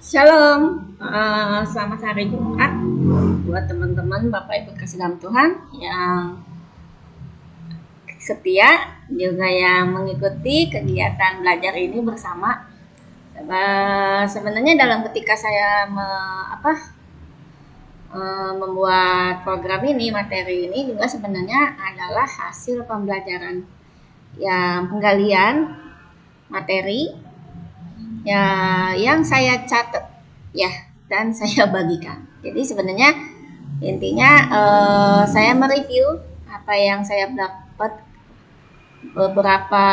Shalom, selamat hari Jumat buat teman-teman Bapak Ibu kasih dalam Tuhan yang setia juga yang mengikuti kegiatan belajar ini bersama. Sebenarnya dalam ketika saya membuat program ini, materi ini juga sebenarnya adalah hasil pembelajaran yang penggalian materi ya yang saya catat ya dan saya bagikan. Jadi sebenarnya intinya saya mereview apa yang saya dapat beberapa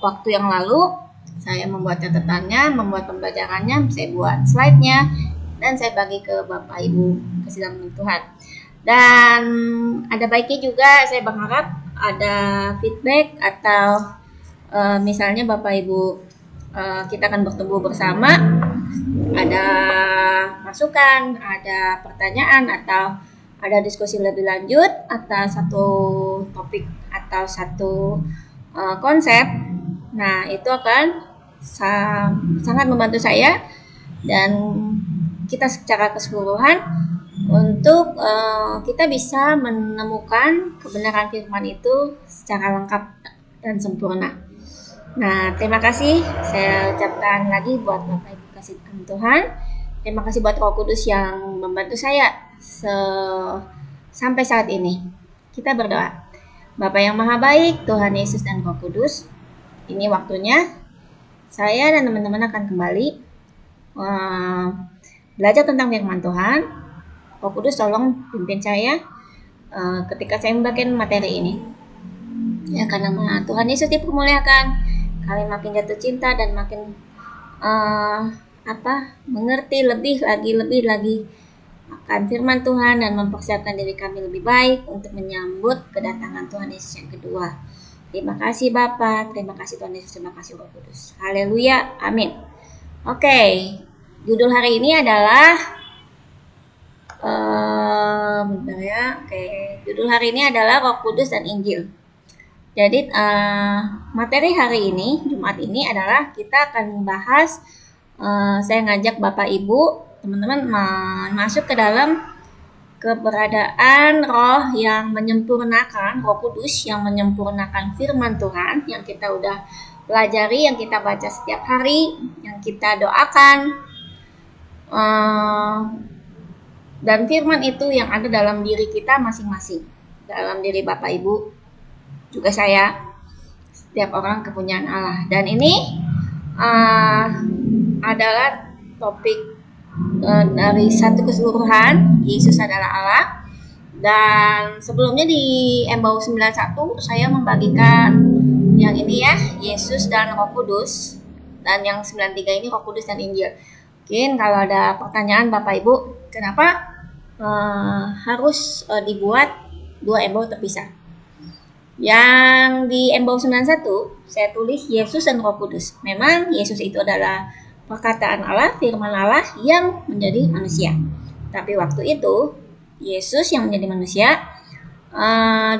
waktu yang lalu. Saya membuat catatannya, membuat pembelajarannya, saya buat slide-nya dan saya bagi ke Bapak Ibu kasih dalam Tuhan. Dan ada baiknya juga saya berharap ada feedback atau misalnya Bapak Ibu kita akan bertemu bersama, ada masukan, ada pertanyaan atau ada diskusi lebih lanjut atas satu topik atau satu konsep. Nah, itu akan sangat membantu saya dan kita secara keseluruhan untuk kita bisa menemukan kebenaran firman itu secara lengkap dan sempurna. Nah, terima kasih saya ucapkan lagi buat Bapak Ibu kasih Tuhan. Terima kasih buat Roh Kudus yang membantu saya sampai saat ini. Kita berdoa. Bapa yang Maha Baik, Tuhan Yesus dan Roh Kudus, ini waktunya saya dan teman-teman akan kembali belajar tentang firman Tuhan. Roh Kudus tolong pimpin saya ketika saya membagikan materi ini. Ya, karena Tuhan Yesus dipermuliakan, kalian makin jatuh cinta dan makin mengerti lebih lagi akan firman Tuhan dan mempersiapkan diri kami lebih baik untuk menyambut kedatangan Tuhan Yesus yang kedua. Terima kasih Bapa, terima kasih Tuhan Yesus, terima kasih Roh Kudus. Haleluya, amin. Oke, judul hari ini adalah judul hari ini adalah Roh Kudus dan Injil. Jadi materi hari ini, Jumat ini adalah kita akan membahas, saya ngajak Bapak Ibu, teman-teman masuk ke dalam keberadaan roh yang menyempurnakan, Roh Kudus yang menyempurnakan firman Tuhan yang kita udah pelajari, yang kita baca setiap hari, yang kita doakan, dan firman itu yang ada dalam diri kita masing-masing, dalam diri Bapak Ibu, juga saya, setiap orang kepunyaan Allah. Dan ini adalah topik dari satu keseluruhan, Yesus adalah Allah. Dan sebelumnya di Embau 91 saya membagikan yang ini ya, Yesus dan Roh Kudus. Dan yang 93 ini Roh Kudus dan Injil. Mungkin kalau ada pertanyaan Bapak Ibu, kenapa harus dibuat dua embau terpisah? Yang di Embau 91 saya tulis Yesus dan Roh Kudus. Memang Yesus itu adalah perkataan Allah, firman Allah yang menjadi manusia. Tapi waktu itu Yesus yang menjadi manusia,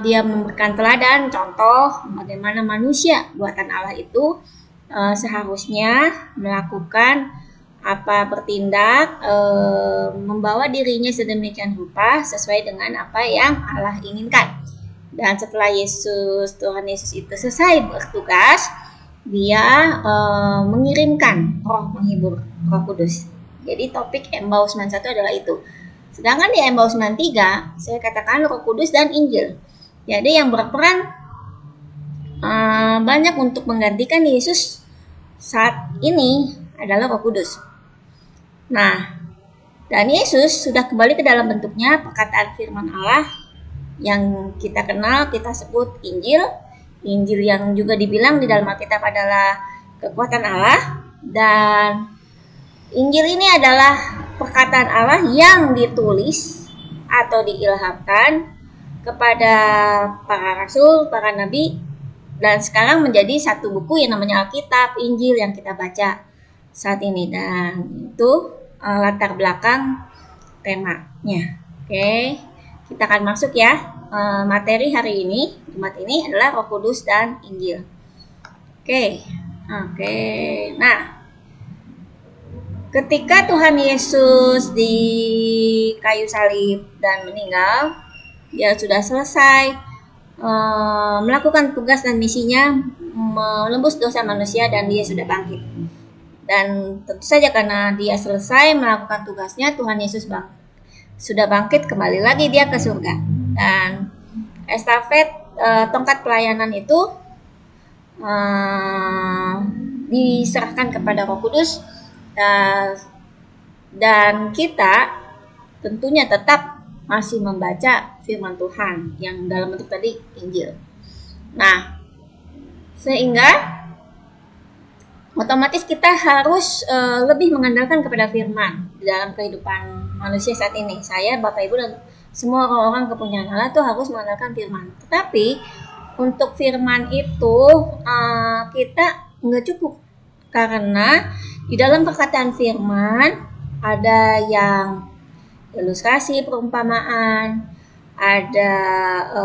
dia memberikan teladan, contoh bagaimana manusia buatan Allah itu seharusnya melakukan bertindak, membawa dirinya sedemikian rupa sesuai dengan apa yang Allah inginkan. Dan setelah Tuhan Yesus itu selesai bertugas, dia mengirimkan roh penghibur, Roh Kudus. Jadi topik Embau 91 adalah itu. Sedangkan di Embau 93 saya katakan Roh Kudus dan Injil. Jadi yang berperan banyak untuk menggantikan Yesus saat ini adalah Roh Kudus. Nah, dan Yesus sudah kembali ke dalam bentuknya perkataan firman Allah yang kita kenal, kita sebut Injil. Injil yang juga dibilang di dalam Alkitab adalah kekuatan Allah. Dan Injil ini adalah perkataan Allah yang ditulis atau diilhamkan kepada para rasul, para nabi, dan sekarang menjadi satu buku yang namanya Alkitab, Injil yang kita baca saat ini. Dan itu latar belakang temanya. Oke, kita akan masuk ya. Materi hari ini, Jumat ini adalah Roh Kudus dan Injil. Oke. Nah, Ketika Tuhan Yesus di kayu salib dan meninggal, dia sudah selesai melakukan tugas dan misinya menembus dosa manusia, dan dia sudah bangkit. Dan tentu saja karena dia selesai melakukan tugasnya, Tuhan Yesus sudah bangkit, kembali lagi dia ke surga. Dan estafet tongkat pelayanan itu diserahkan kepada Roh Kudus, dan kita tentunya tetap masih membaca firman Tuhan yang dalam bentuk tadi Injil. Nah, sehingga otomatis kita harus lebih mengandalkan kepada firman di dalam kehidupan manusia saat ini. Saya, Bapak, Ibu, dan semua orang kepunyaan Allah tuh harus mengandalkan firman. Tetapi untuk firman itu kita nggak cukup, karena di dalam perkataan firman ada yang ilustrasi, perumpamaan, ada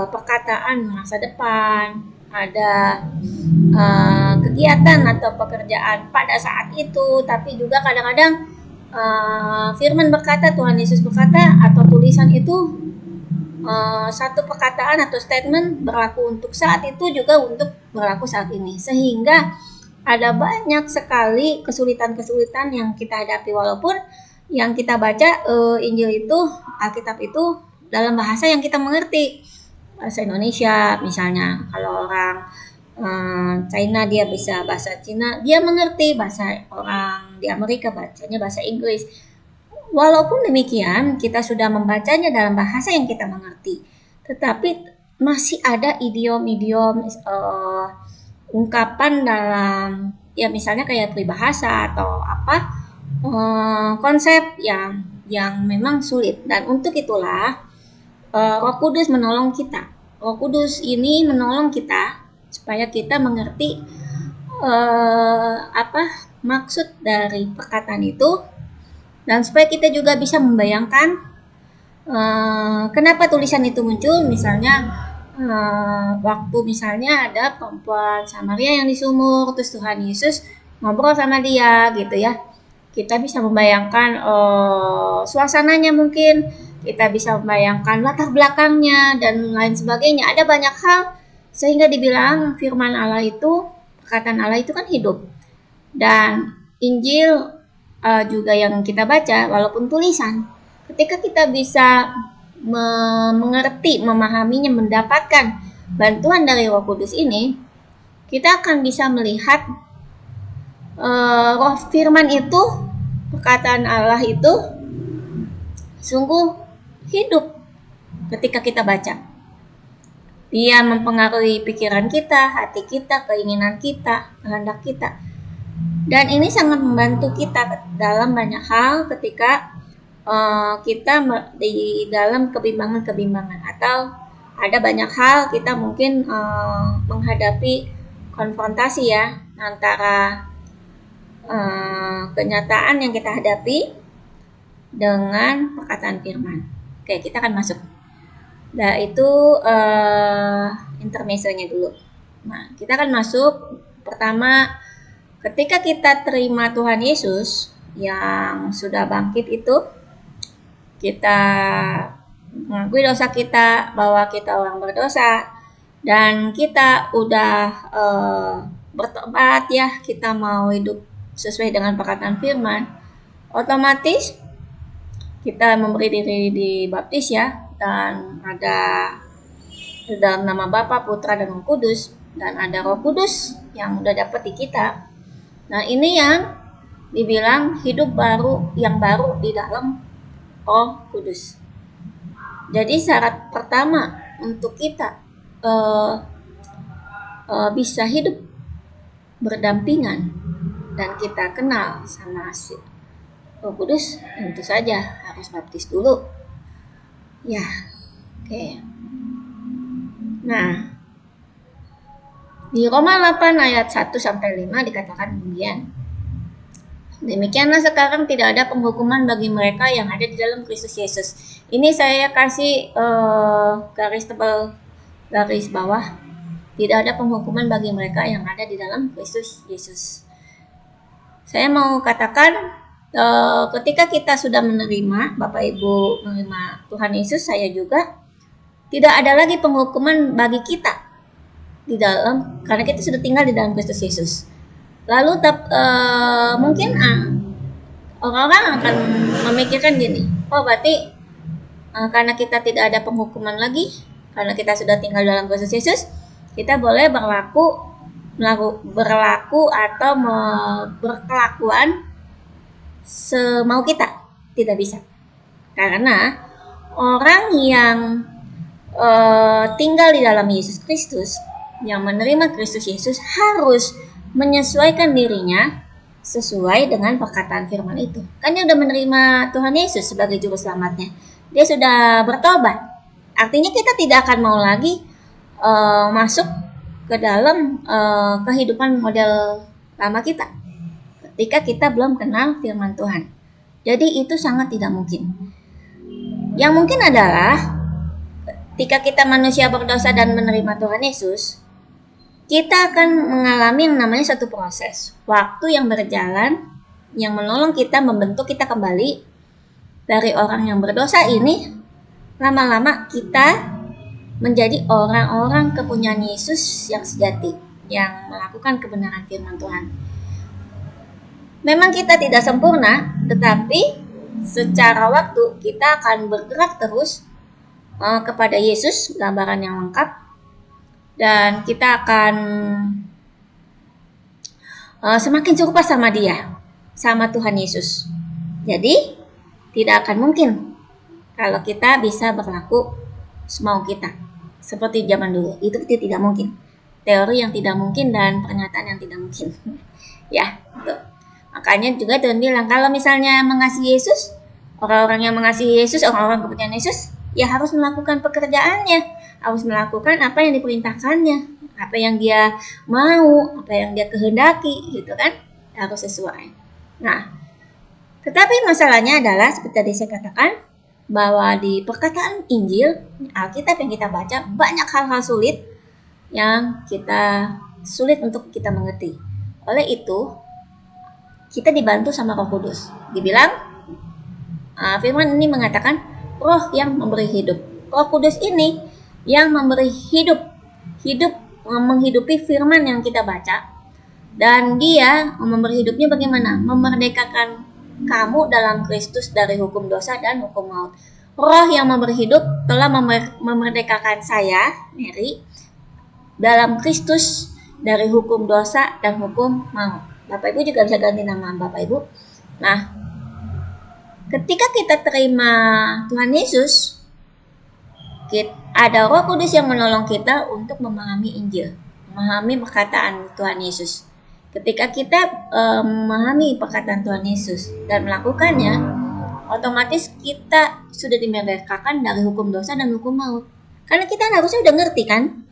perkataan masa depan, ada kegiatan atau pekerjaan pada saat itu. Tapi juga kadang-kadang firman berkata, Tuhan Yesus berkata, atau tulisan itu satu perkataan atau statement berlaku untuk saat itu juga untuk berlaku saat ini. Sehingga ada banyak sekali kesulitan-kesulitan yang kita hadapi, walaupun yang kita baca Injil itu, Alkitab itu dalam bahasa yang kita mengerti, bahasa Indonesia misalnya. Kalau orang China dia bisa bahasa Cina, dia mengerti. Bahasa orang di Amerika bacanya bahasa Inggris. Walaupun demikian, kita sudah membacanya dalam bahasa yang kita mengerti, tetapi masih ada idiom-idiom ungkapan dalam, ya misalnya kayak peribahasa atau apa, konsep yang memang sulit. Dan untuk itulah Roh Kudus menolong kita. Roh Kudus ini menolong kita supaya kita mengerti apa maksud dari perkataan itu, dan supaya kita juga bisa membayangkan kenapa tulisan itu muncul. Misalnya waktu misalnya ada perempuan Samaria yang di sumur, terus Tuhan Yesus ngobrol sama dia gitu ya. Kita bisa membayangkan suasananya, mungkin kita bisa membayangkan latar belakangnya dan lain sebagainya. Ada banyak hal sehingga dibilang firman Allah itu, perkataan Allah itu kan hidup. Dan Injil juga yang kita baca, walaupun tulisan, ketika kita bisa mengerti, memahaminya, mendapatkan bantuan dari Roh Kudus ini, kita akan bisa melihat roh firman itu, perkataan Allah itu sungguh hidup ketika kita baca. Dia mempengaruhi pikiran kita, hati kita, keinginan kita, kehendak kita. Dan ini sangat membantu kita dalam banyak hal ketika kita di dalam kebimbangan-kebimbangan, atau ada banyak hal kita mungkin menghadapi konfrontasi ya antara kenyataan yang kita hadapi dengan perkataan firman. Oke, kita akan masuk. Nah, itu intermezzonya dulu. Nah, kita akan masuk. Pertama, ketika kita terima Tuhan Yesus yang sudah bangkit itu, kita mengakui dosa kita, bahwa kita orang berdosa, dan kita udah bertobat ya, kita mau hidup sesuai dengan perkataan firman. Otomatis kita memberi diri dibaptis ya, dan ada dalam nama Bapa, Putra, dan Roh Kudus, dan ada Roh Kudus yang udah dapat di kita. Nah, ini yang dibilang hidup baru, yang baru di dalam Roh Kudus. Jadi syarat pertama untuk kita bisa hidup berdampingan dan kita kenal sama Roh Kudus, tentu saja harus baptis dulu. Ya, oke. Nah, di Roma 8 ayat 1-5 dikatakan demikian. Demikianlah sekarang tidak ada penghukuman bagi mereka yang ada di dalam Kristus Yesus. Ini saya kasih garis tebal, garis bawah. Tidak ada penghukuman bagi mereka yang ada di dalam Kristus Yesus. Saya mau katakan ketika kita sudah menerima, Bapak Ibu menerima Tuhan Yesus, saya juga, tidak ada lagi penghukuman bagi kita di dalam, karena kita sudah tinggal di dalam Kristus Yesus. Lalu mungkin orang-orang akan memikirkan gini, oh berarti karena kita tidak ada penghukuman lagi, karena kita sudah tinggal dalam Kristus Yesus, kita boleh berlaku atau berkelakuan semau kita. Tidak bisa, karena orang yang tinggal di dalam Yesus Kristus, yang menerima Kristus Yesus, harus menyesuaikan dirinya sesuai dengan perkataan firman itu. Kan dia sudah menerima Tuhan Yesus sebagai juru selamatnya, dia sudah bertobat. Artinya kita tidak akan mau lagi masuk ke dalam kehidupan model lama kita ketika kita belum kenal firman Tuhan. Jadi itu sangat tidak mungkin. Yang mungkin adalah ketika kita manusia berdosa dan menerima Tuhan Yesus, kita akan mengalami yang namanya satu proses waktu yang berjalan, yang menolong kita, membentuk kita kembali dari orang yang berdosa ini. Lama-lama kita menjadi orang-orang kepunyaan Yesus yang sejati, yang melakukan kebenaran firman Tuhan. Memang kita tidak sempurna, tetapi secara waktu kita akan bergerak terus kepada Yesus, gambaran yang lengkap, dan kita akan semakin serupa sama Dia, sama Tuhan Yesus. Jadi tidak akan mungkin kalau kita bisa berlaku semau kita seperti zaman dulu. Itu tidak mungkin. Teori yang tidak mungkin dan pernyataan yang tidak mungkin. Ya, itu. Makanya juga Tuhan bilang, kalau misalnya mengasihi Yesus, orang-orang yang mengasihi Yesus, orang-orang kepercayaan Yesus, ya harus melakukan pekerjaannya, harus melakukan apa yang diperintahkannya, apa yang dia mau, apa yang dia kehendaki, gitu kan, harus sesuai. Nah, tetapi masalahnya adalah seperti tadi saya katakan, bahwa di perkataan Injil, Alkitab yang kita baca, banyak hal-hal sulit yang sulit untuk kita mengerti. Oleh itu, kita dibantu sama Roh Kudus. Dibilang, firman ini mengatakan Roh yang memberi hidup. Roh Kudus ini yang memberi hidup, menghidupi firman yang kita baca. Dan Dia memberi hidupnya bagaimana? Memerdekakan kamu dalam Kristus dari hukum dosa dan hukum maut. Roh yang memberi hidup telah memerdekakan saya, Mary, dalam Kristus dari hukum dosa dan hukum maut. Bapak Ibu juga bisa ganti nama Bapak Ibu. Nah, ketika kita terima Tuhan Yesus, ada Roh Kudus yang menolong kita untuk memahami Injil, memahami perkataan Tuhan Yesus. Ketika kita memahami perkataan Tuhan Yesus dan melakukannya, otomatis kita sudah dimerdekakan dari hukum dosa dan hukum maut. Karena kita harusnya udah ngerti kan?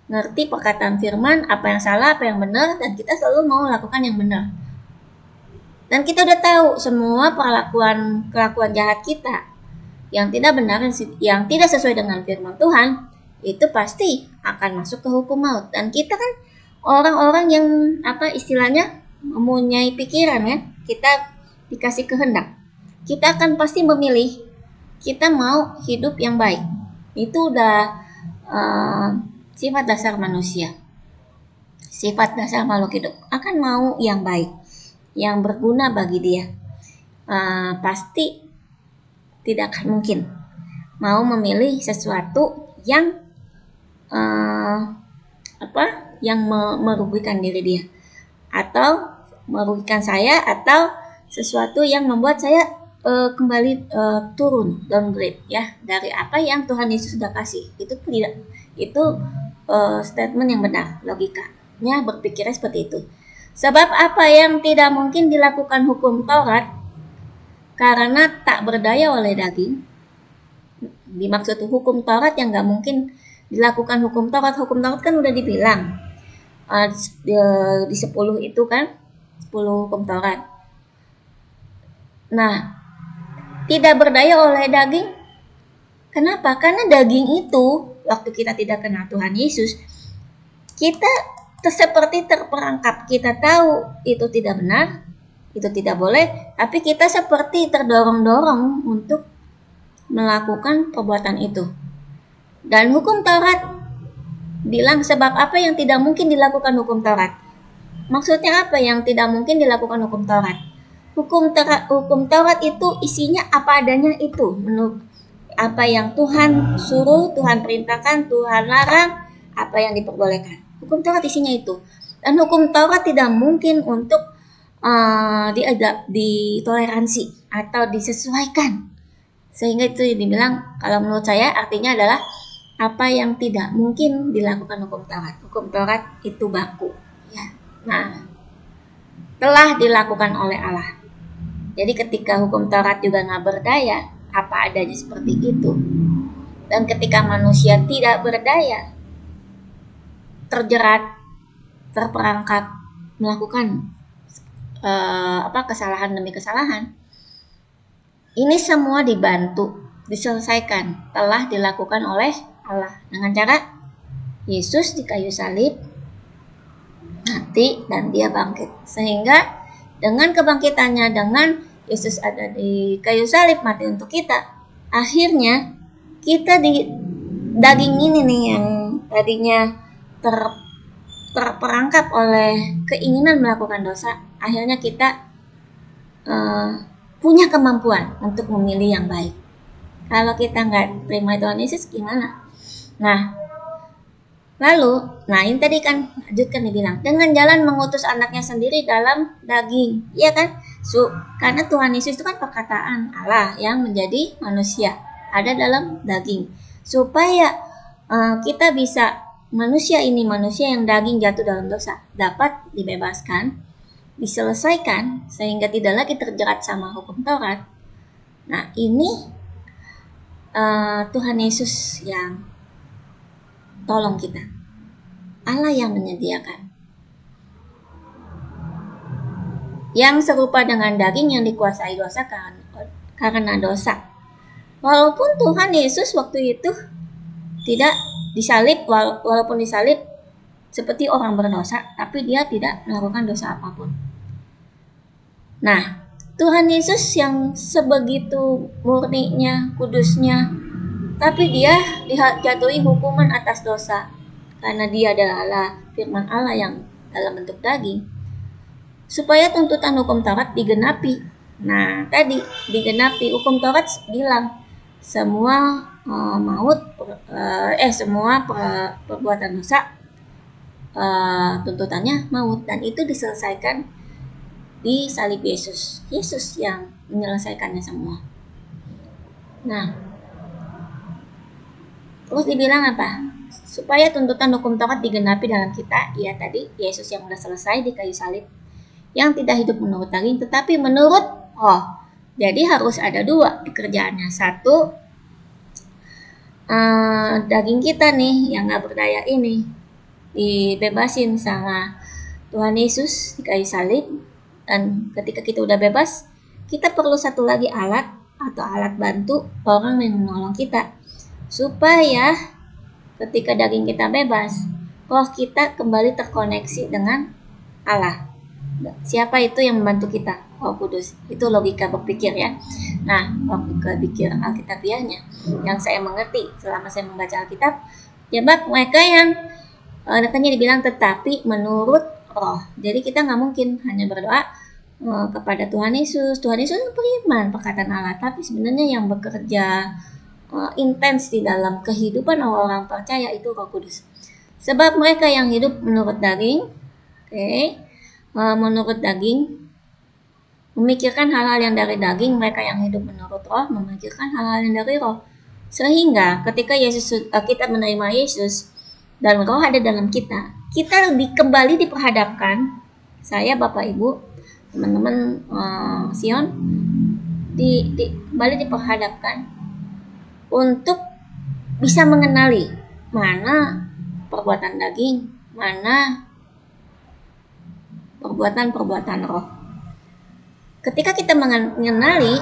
Ngerti perkataan firman, apa yang salah, apa yang benar, dan kita selalu mau lakukan yang benar. Dan kita udah tahu semua kelakuan jahat kita yang tidak benar, yang tidak sesuai dengan firman Tuhan, itu pasti akan masuk ke hukum maut. Dan kita kan orang-orang yang istilahnya mempunyai pikiran ya, kita dikasih kehendak. Kita akan pasti memilih, kita mau hidup yang baik. Itu udah sifat dasar manusia, sifat dasar makhluk hidup, akan mau yang baik, yang berguna bagi dia. Pasti tidak akan mungkin mau memilih sesuatu yang yang merugikan diri dia, atau merugikan saya, atau sesuatu yang membuat saya kembali turun, downgrade ya, dari apa yang Tuhan Yesus sudah kasih. Itu tidak, itu statement yang benar, logikanya berpikirnya seperti itu. Sebab apa yang tidak mungkin dilakukan hukum Taurat karena tak berdaya oleh daging. Dimaksud hukum Taurat yang gak mungkin dilakukan hukum Taurat. Hukum Taurat kan udah dibilang di 10 itu kan, 10 hukum Taurat. Nah, tidak berdaya oleh daging. Kenapa? Karena daging itu, waktu kita tidak kenal Tuhan Yesus, kita seperti terperangkap. Kita tahu itu tidak benar, itu tidak boleh, tapi kita seperti terdorong-dorong untuk melakukan perbuatan itu. Dan hukum Taurat bilang sebab apa yang tidak mungkin dilakukan hukum Taurat. Maksudnya apa yang tidak mungkin dilakukan hukum Taurat? Hukum Taurat itu isinya apa adanya itu, menurut apa yang Tuhan suruh, Tuhan perintahkan, Tuhan larang, apa yang diperbolehkan. Hukum Taurat isinya itu. Dan hukum Taurat tidak mungkin untuk ditoleransi atau disesuaikan. Sehingga itu dibilang, kalau menurut saya artinya adalah apa yang tidak mungkin dilakukan hukum Taurat. Hukum Taurat itu baku. Ya. Nah, telah dilakukan oleh Allah. Jadi ketika hukum Taurat juga nggak berdaya, apa adanya seperti itu. Dan ketika manusia tidak berdaya, terjerat, terperangkap, melakukan kesalahan demi kesalahan, ini semua dibantu, diselesaikan, telah dilakukan oleh Allah dengan cara Yesus di kayu salib mati dan dia bangkit. Sehingga dengan kebangkitannya, dengan Yesus ada di kayu salib mati untuk kita, akhirnya kita di daging ini nih yang tadinya terperangkap oleh keinginan melakukan dosa, akhirnya kita punya kemampuan untuk memilih yang baik. Kalau kita nggak terima Tuhan Yesus gimana? Nah, ini tadi kan lanjutkan dibilang dengan jalan mengutus anaknya sendiri dalam daging, iya kan? Karena Tuhan Yesus itu kan perkataan Allah yang menjadi manusia, ada dalam daging, supaya kita bisa manusia yang daging jatuh dalam dosa dapat dibebaskan, diselesaikan sehingga tidak lagi terjerat sama hukum Taurat. Nah, ini Tuhan Yesus yang tolong kita. Allah yang menyediakan. Yang serupa dengan daging yang dikuasai dosa karena dosa. Walaupun Tuhan Yesus waktu itu tidak disalib, walaupun disalib seperti orang berdosa, tapi dia tidak melakukan dosa apapun. Nah, Tuhan Yesus yang sebegitu murninya, kudusnya, tapi dia dijatuhi hukuman atas dosa karena dia adalah Allah, firman Allah yang dalam bentuk daging, supaya tuntutan hukum Taurat digenapi. Nah, tadi digenapi, hukum Taurat bilang semua semua perbuatan dosa tuntutannya maut, dan itu diselesaikan di salib Yesus. Yesus yang menyelesaikannya semua. Nah, terus dibilang apa? Supaya tuntutan hukum Taurat digenapi dalam kita, ya tadi Yesus yang sudah selesai di kayu salib, yang tidak hidup menurut daging tetapi menurut roh. Jadi harus ada dua pekerjaannya. Satu, daging kita nih yang gak berdaya ini dibebasin sama Tuhan Yesus di kayu salib. Dan ketika kita udah bebas, kita perlu satu lagi alat atau alat bantu, orang yang menolong kita, supaya ketika daging kita bebas, roh kita kembali terkoneksi dengan Allah. Siapa itu yang membantu kita? Roh Kudus. Itu logika berpikir ya. Nah, logika berpikir Alkitabiahnya yang saya mengerti selama saya membaca Alkitab, sebab mereka yang makanya dibilang tetapi menurut roh. Jadi kita nggak mungkin hanya berdoa kepada Tuhan Yesus. Tuhan Yesus beriman perkataan Allah, tapi sebenarnya yang bekerja intens di dalam kehidupan orang percaya itu Roh Kudus. Sebab mereka yang hidup menurut daging, menurut daging memikirkan hal-hal yang dari daging, mereka yang hidup menurut roh memikirkan hal-hal yang dari roh. Sehingga ketika kita menerima Yesus dan roh ada dalam kita kembali diperhadapkan, saya, Bapak, Ibu, teman-teman Sion, kembali diperhadapkan untuk bisa mengenali mana perbuatan daging, mana perbuatan roh. Ketika kita mengenali,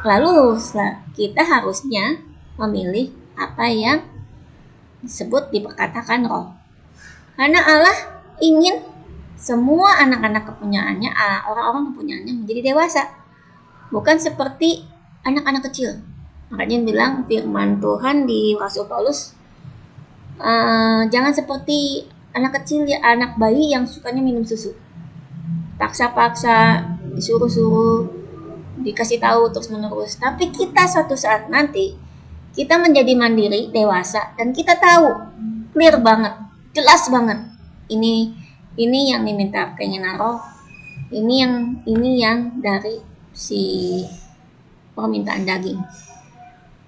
lalu kita harusnya memilih apa yang disebut diperkatakan roh. Karena Allah ingin semua anak-anak kepunyaannya, orang-orang kepunyaannya menjadi dewasa. Bukan seperti anak-anak kecil. Makanya bilang firman Tuhan di Rasul Paulus, jangan seperti anak kecil, ya, anak bayi yang sukanya minum susu. Paksa-paksa, disuruh-suruh, dikasih tahu terus menerus. Tapi kita suatu saat nanti kita menjadi mandiri, dewasa, dan kita tahu clear banget, jelas banget. Ini yang diminta keinginan roh. Ini yang dari si permintaan daging.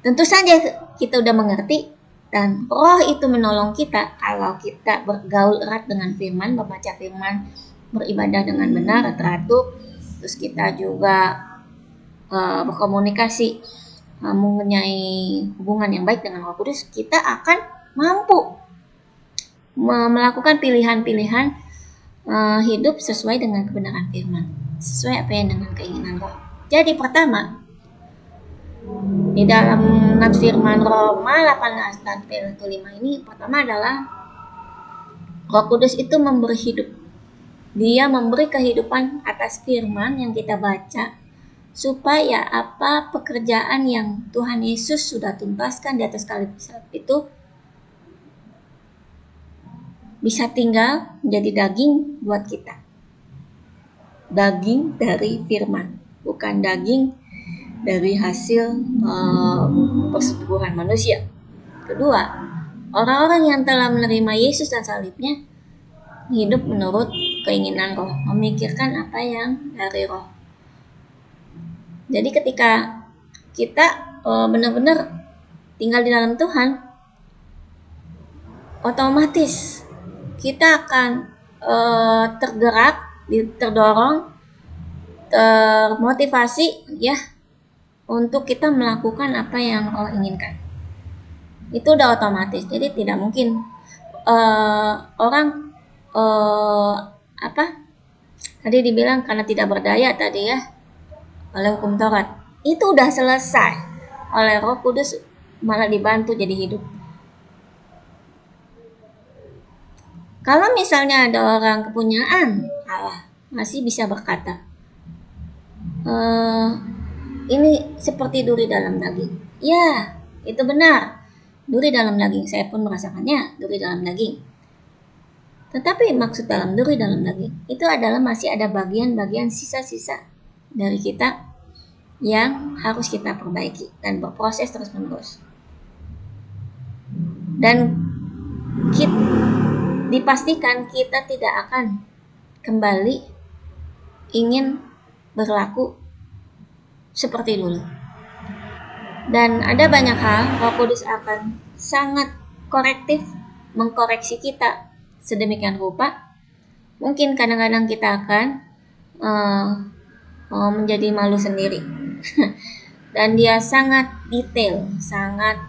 Tentu saja kita udah mengerti, dan roh itu menolong kita kalau kita bergaul erat dengan firman, membaca firman, beribadah dengan benar, teratur. Terus kita juga berkomunikasi, mempunyai hubungan yang baik dengan Roh Kudus, kita akan mampu melakukan pilihan-pilihan hidup sesuai dengan kebenaran firman, sesuai apa yang dengan keinginan Roh. Jadi pertama, di dalam firman Roma 18 dan 5 ini, pertama adalah Roh Kudus itu memberi hidup. Dia memberi kehidupan atas firman yang kita baca, supaya apa pekerjaan yang Tuhan Yesus sudah tuntaskan di atas kayu salib itu bisa tinggal menjadi daging buat kita. Daging dari firman, bukan daging dari hasil persetubuhan manusia. Kedua, orang-orang yang telah menerima Yesus dan salibnya hidup menurut keinginan Roh, memikirkan apa yang dari Roh. Jadi ketika kita benar-benar tinggal di dalam Tuhan, otomatis kita akan tergerak, terdorong, termotivasi ya untuk kita melakukan apa yang Roh inginkan. Itu udah otomatis. Jadi tidak mungkin orang tadi dibilang karena tidak berdaya tadi ya oleh hukum Taurat. Itu udah selesai. Oleh Roh Kudus malah dibantu jadi hidup. Kalau misalnya ada orang kepunyaan Allah masih bisa berkata, ini seperti duri dalam daging. Ya, itu benar. Duri dalam daging, saya pun merasakannya, duri dalam daging. Tetapi maksud dalam duri dalam daging itu adalah masih ada bagian-bagian sisa-sisa dari kita yang harus kita perbaiki dan berproses terus-menerus. Dan dipastikan kita tidak akan kembali ingin berlaku seperti dulu. Dan ada banyak hal Roh Kudus akan sangat korektif, mengkoreksi kita sedemikian rupa. Mungkin kadang-kadang kita akan menjadi malu sendiri. Dan dia sangat detail, sangat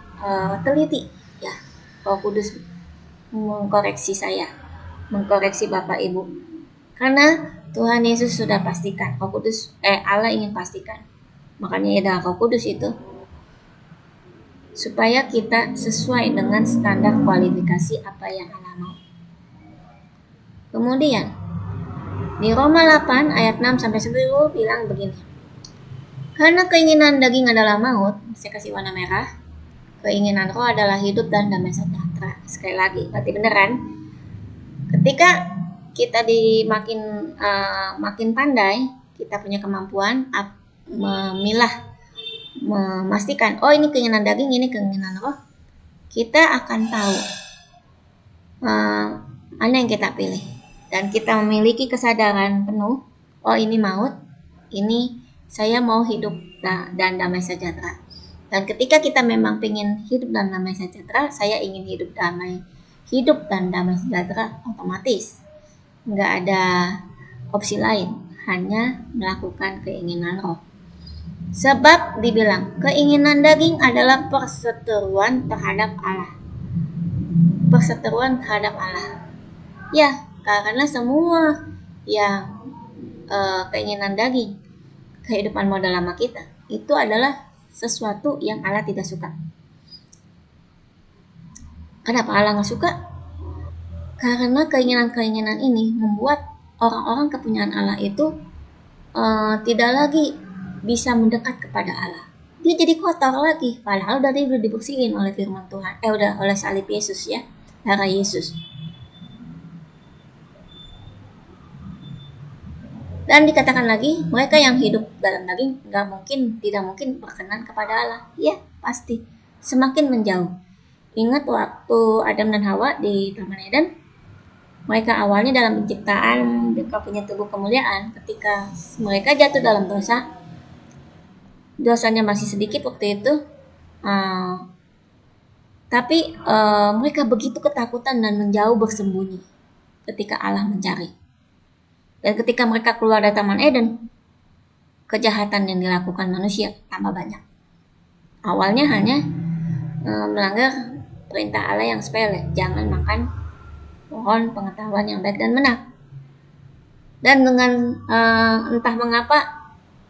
teliti ya. Roh Kudus mengkoreksi saya, mengkoreksi Bapak Ibu. Karena Tuhan Yesus sudah pastikan, Roh Kudus Allah ingin pastikan. Makanya ada Roh Kudus itu supaya kita sesuai dengan standar kualifikasi apa yang Allah mau. Kemudian di Roma 8 ayat 6 sampai 10 bilang begini. Karena keinginan daging adalah maut, saya kasih warna merah. Keinginan roh adalah hidup dan damai sejahtera. Sekali lagi, berarti beneran. Ketika kita makin pandai, kita punya kemampuan memilah, memastikan, oh ini keinginan daging, ini keinginan roh, kita akan tahu mana yang kita pilih. Dan kita memiliki kesadaran penuh, oh ini maut, ini saya mau hidup dan damai sejahtera. Dan ketika kita memang ingin hidup dan damai sejahtera, saya ingin hidup dan damai sejahtera, otomatis nggak ada opsi lain, hanya melakukan keinginan roh. Sebab dibilang keinginan daging adalah perseteruan terhadap Allah. Perseteruan terhadap Allah. Ya, karena semua yang keinginan daging, kehidupan modal lama kita, itu adalah sesuatu yang Allah tidak suka. Kenapa Allah nggak suka? Karena keinginan-keinginan ini membuat orang-orang kepunyaan Allah itu tidak lagi bisa mendekat kepada Allah. Dia jadi kotor lagi, padahal dari udah dibersihin oleh firman Tuhan, udah oleh salib Yesus ya, darah Yesus. Dan dikatakan lagi, mereka yang hidup dalam daging tidak mungkin berkenan kepada Allah. Ya, pasti semakin menjauh. Ingat waktu Adam dan Hawa di Taman Eden, mereka awalnya dalam penciptaan, mereka punya tubuh kemuliaan. Ketika mereka jatuh dalam dosa, dosanya masih sedikit waktu itu, tapi mereka begitu ketakutan dan menjauh bersembunyi ketika Allah mencari. Dan ketika mereka keluar dari Taman Eden, kejahatan yang dilakukan manusia tambah banyak. Awalnya hanya melanggar perintah Allah yang sepele, jangan makan pohon pengetahuan yang baik dan benar. Dan dengan entah mengapa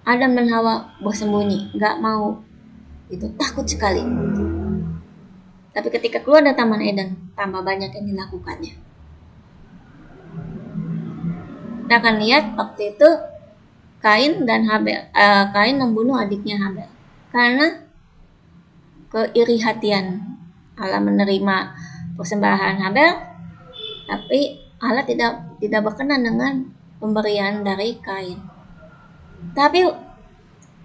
Adam dan Hawa bersembunyi, gak mau, itu takut sekali. Tapi ketika keluar dari Taman Eden, tambah banyak yang dilakukannya. Kita akan lihat waktu itu Kain membunuh adiknya Habel karena keiri hatian. Allah menerima persembahan Habel, tapi Allah tidak berkenan dengan pemberian dari Kain. Tapi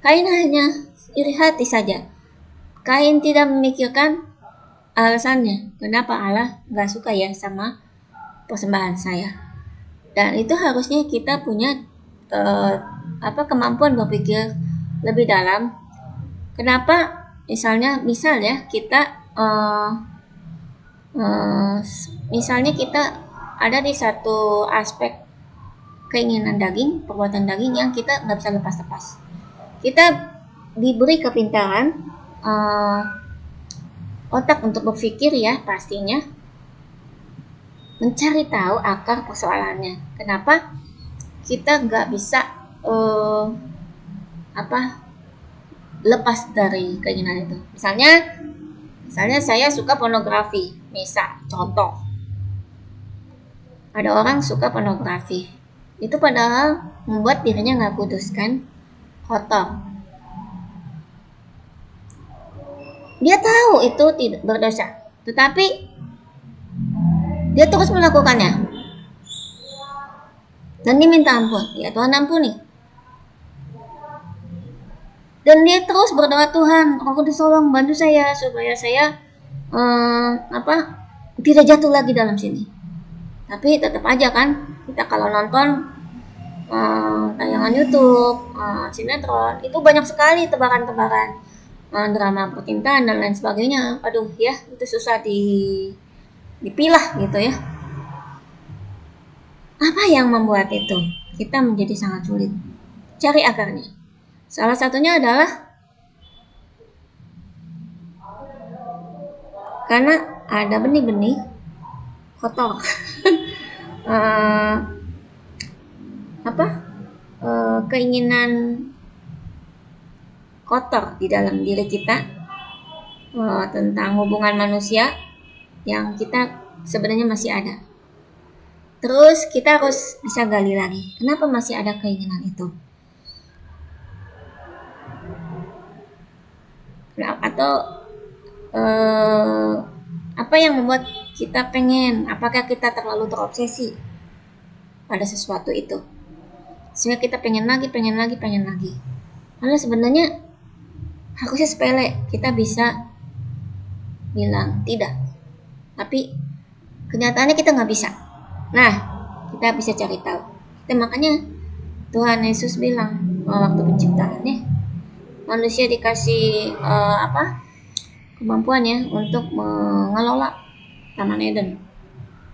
Kain hanya iri hati saja. Kain tidak memikirkan alasannya kenapa Allah gak suka ya sama persembahan saya. Dan itu harusnya kita punya kemampuan berpikir lebih dalam. Kenapa misal ya kita misalnya kita ada di satu aspek keinginan daging, perbuatan daging yang kita nggak bisa lepas-lepas. Kita diberi kepintaran otak untuk berpikir ya, pastinya mencari tahu akar persoalannya. Kenapa kita nggak bisa lepas dari keinginan itu. Misalnya saya suka pornografi, contoh. Ada orang suka pornografi, itu padahal membuat dirinya nggak kudus kan, kotor. Dia tahu itu tidak berdosa, tetapi dia terus melakukannya. Dan dia minta ampun, ya Tuhan ampuni. Dan dia terus berdoa, Tuhan, Roh Kudus tolong bantu saya supaya saya tidak jatuh lagi dalam sini. Tapi tetap aja kan, kita kalau nonton tayangan YouTube, sinetron, itu banyak sekali tebakan-tebakan drama percintaan dan lain sebagainya. Aduh ya, itu susah dipilah gitu ya. Apa yang membuat itu kita menjadi sangat sulit? Cari akarnya. Salah satunya adalah karena ada benih-benih kotor. Keinginan kotor di dalam diri kita tentang hubungan manusia yang kita sebenarnya masih ada. Terus kita harus bisa gali lagi, kenapa masih ada keinginan itu? Atau apa yang membuat kita pengen? Apakah kita terlalu terobsesi pada sesuatu itu sehingga kita pengen lagi? Karena sebenarnya harusnya sepele, kita bisa bilang tidak, tapi kenyataannya kita nggak bisa. Nah, kita bisa cari tahu. Makanya Tuhan Yesus bilang waktu penciptaannya, manusia dikasih kemampuan ya untuk mengelola Taman Eden.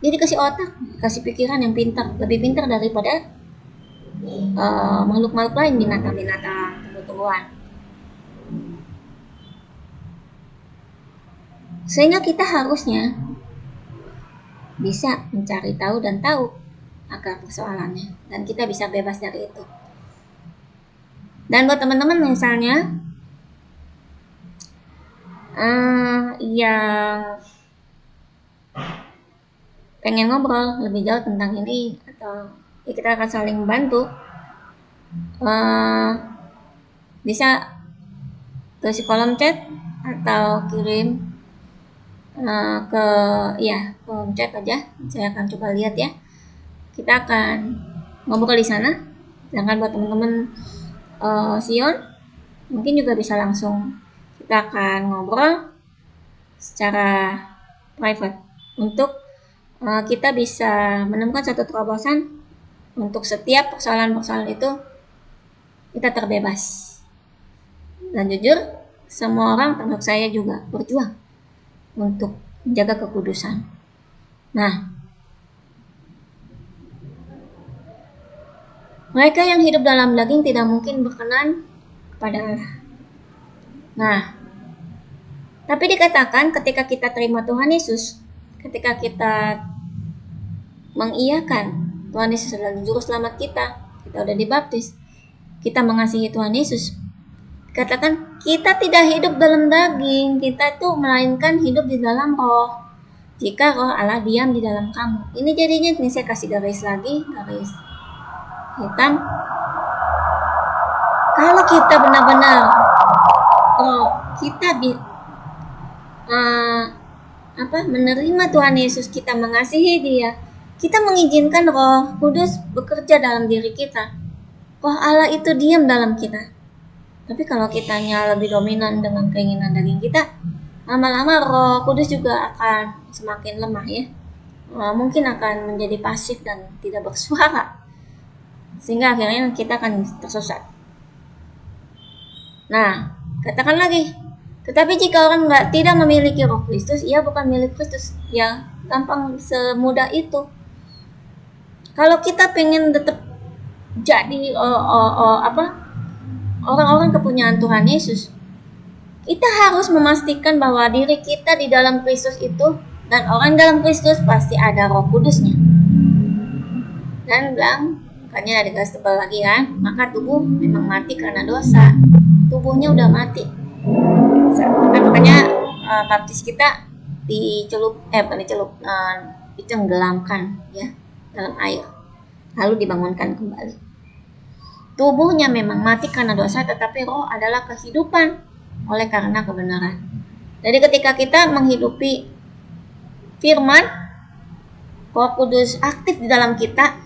Dia dikasih otak, kasih pikiran yang pintar, lebih pintar daripada makhluk-makhluk lain, binatang-binatang, tumbuh-tumbuhan. Sehingga kita harusnya bisa mencari tahu dan tahu akar persoalannya, dan kita bisa bebas dari itu. Dan buat teman-teman misalnya yang pengen ngobrol lebih jauh tentang ini atau ya kita akan saling membantu. Bisa tulis di kolom chat atau kirim ke kolom chat aja. Saya akan coba lihat ya. Kita akan ngobrol di sana. Sedangkan buat teman-teman Sion mungkin juga bisa langsung kita akan ngobrol secara private untuk kita bisa menemukan satu terobosan untuk setiap persoalan-persoalan itu kita terbebas. Dan jujur, semua orang termasuk saya juga berjuang untuk menjaga kekudusan. Nah, mereka yang hidup dalam daging tidak mungkin berkenan kepada Allah. Nah, tapi dikatakan ketika kita terima Tuhan Yesus, ketika kita mengiyakan Tuhan Yesus adalah juru selamat kita udah dibaptis, kita mengasihi Tuhan Yesus, katakan kita tidak hidup dalam daging, kita itu melainkan hidup di dalam roh. Jika roh Allah diam di dalam kamu. Ini jadinya, ini saya kasih garis lagi, garis hitam. Kalau kita benar-benar kita menerima Tuhan Yesus, kita mengasihi Dia, kita mengizinkan Roh Kudus bekerja dalam diri kita. Roh Allah itu diam dalam kita. Tapi kalau kitanya lebih dominan dengan keinginan daging kita, lama-lama Roh Kudus juga akan semakin lemah ya. Mungkin akan menjadi pasif dan tidak bersuara, sehingga akhirnya kita akan tersesat. Nah, katakan lagi, tetapi jika orang tidak memiliki Roh Kristus, ia bukan milik Kristus. Ya, gampang semudah itu. Kalau kita pengen tetap jadi orang-orang kepunyaan Tuhan Yesus, kita harus memastikan bahwa diri kita di dalam Kristus itu, dan orang dalam Kristus pasti ada Roh Kudusnya. Dan bilang, makanya ada garis tebal lagi kan, maka tubuh memang mati karena dosa. Tubuhnya udah mati. Makanya baptis kita ditenggelamkan ya dalam air, lalu dibangunkan kembali. Tubuhnya memang mati karena dosa, tetapi roh adalah kehidupan oleh karena kebenaran. Jadi ketika kita menghidupi firman, Roh Kudus aktif di dalam kita,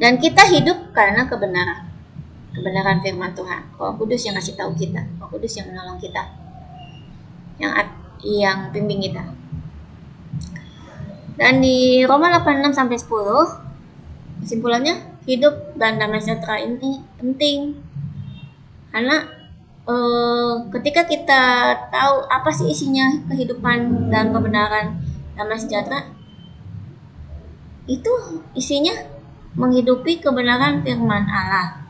dan kita hidup karena kebenaran firman Tuhan. Roh Kudus yang kasih tahu kita, Roh Kudus yang menolong kita, yang bimbing kita. Dan di Roma 8:6-10, kesimpulannya, hidup dan damai sejahtera ini penting. Karena ketika kita tahu apa sih isinya kehidupan dan kebenaran damai sejahtera, itu isinya menghidupi kebenaran firman Allah,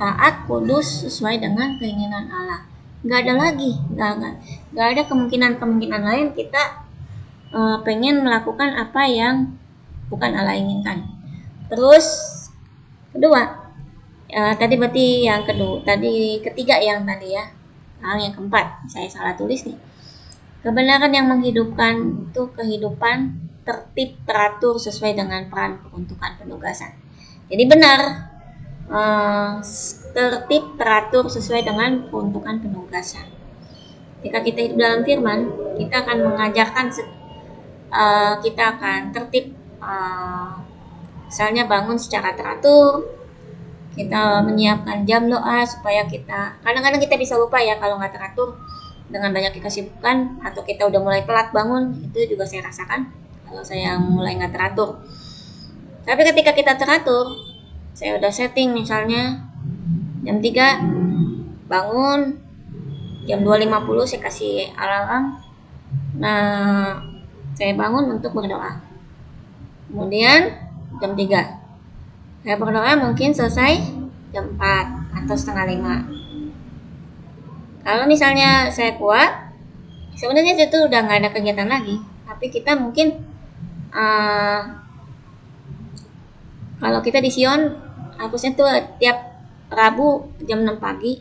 taat, kudus, sesuai dengan keinginan Allah. Gak ada lagi, gak ada kemungkinan lain kita pengen melakukan apa yang bukan Allah inginkan. Terus kedua, tadi berarti yang kedua, tadi ketiga yang tadi ya. Nah, yang keempat, saya salah tulis nih. Kebenaran yang menghidupkan itu kehidupan tertib, teratur sesuai dengan peran peruntukan penugasan. Jadi benar, tertib, teratur sesuai dengan peruntukan penugasan. Jika kita hidup dalam firman, kita akan mengajarkan, kita akan tertib, misalnya bangun secara teratur, kita menyiapkan jam doa supaya kita, kadang-kadang kita bisa lupa ya kalau nggak teratur dengan banyak kesibukan, atau kita udah mulai telat bangun. Itu juga saya rasakan kalau saya mulai nggak teratur. Tapi ketika kita teratur, saya udah setting misalnya jam 3 bangun, jam 2.50 saya kasih alarm. Nah, saya bangun untuk berdoa. Kemudian jam 3 saya berdoa, mungkin selesai jam 4 atau setengah 5. Kalau misalnya saya kuat, sebenarnya itu udah nggak ada kegiatan lagi. Tapi kita mungkin kalau kita di Sion, harusnya tuh tiap Rabu jam 6 pagi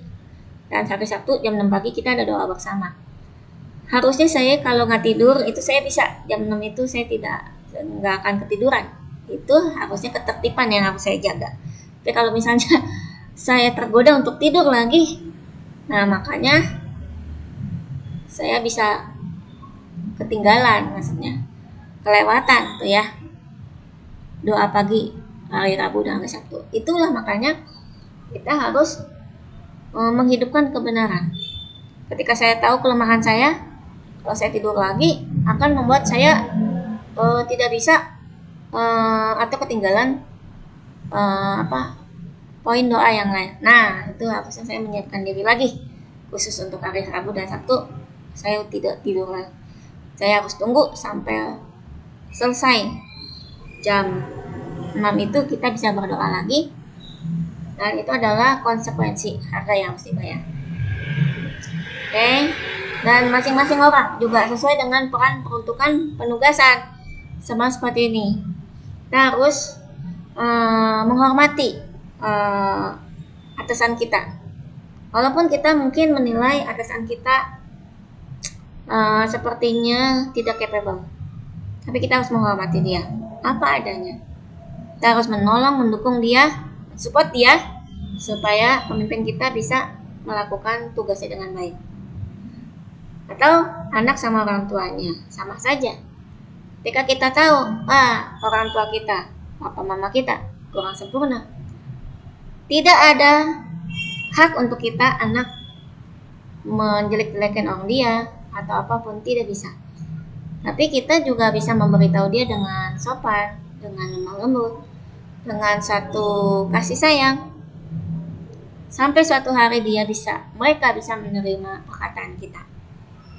dan Sabtu jam 6 pagi kita ada doa bersama. Harusnya saya kalau nggak tidur itu saya bisa jam 6 itu saya nggak akan ketiduran. Itu harusnya ketertiban yang harus saya jaga. Tapi kalau misalnya saya tergoda untuk tidur lagi, nah makanya saya bisa ketinggalan, maksudnya kelewatan tuh ya doa pagi hari Rabu dan hari Sabtu. Itulah makanya kita harus menghidupkan kebenaran. Ketika saya tahu kelemahan saya, kalau saya tidur lagi akan membuat saya tidak bisa atau ketinggalan poin doa yang lain. Nah, itu harusnya saya menyiapkan diri lagi khusus untuk hari Rabu dan Sabtu. Saya tidak tidur lagi. Saya harus tunggu sampai selesai jam 6 itu kita bisa berdoa lagi. Dan itu adalah konsekuensi harga yang harus dibayar. Oke. Dan masing-masing orang juga sesuai dengan peran peruntukan penugasan. Sama seperti ini. Kita harus menghormati atasan kita. Walaupun kita mungkin menilai atasan kita sepertinya tidak capable, tapi kita harus menghormati dia apa adanya. Kita harus menolong, mendukung dia, support dia supaya pemimpin kita bisa melakukan tugasnya dengan baik. Atau anak sama orang tuanya sama saja. Ketika kita tahu orang tua kita, papa mama kita kurang sempurna, tidak ada hak untuk kita anak menjelek-jelekan orang dia atau apapun, tidak bisa. Tapi kita juga bisa memberitahu dia dengan sopan, dengan lemah lembut, dengan satu kasih sayang, sampai suatu hari mereka bisa menerima perkataan kita.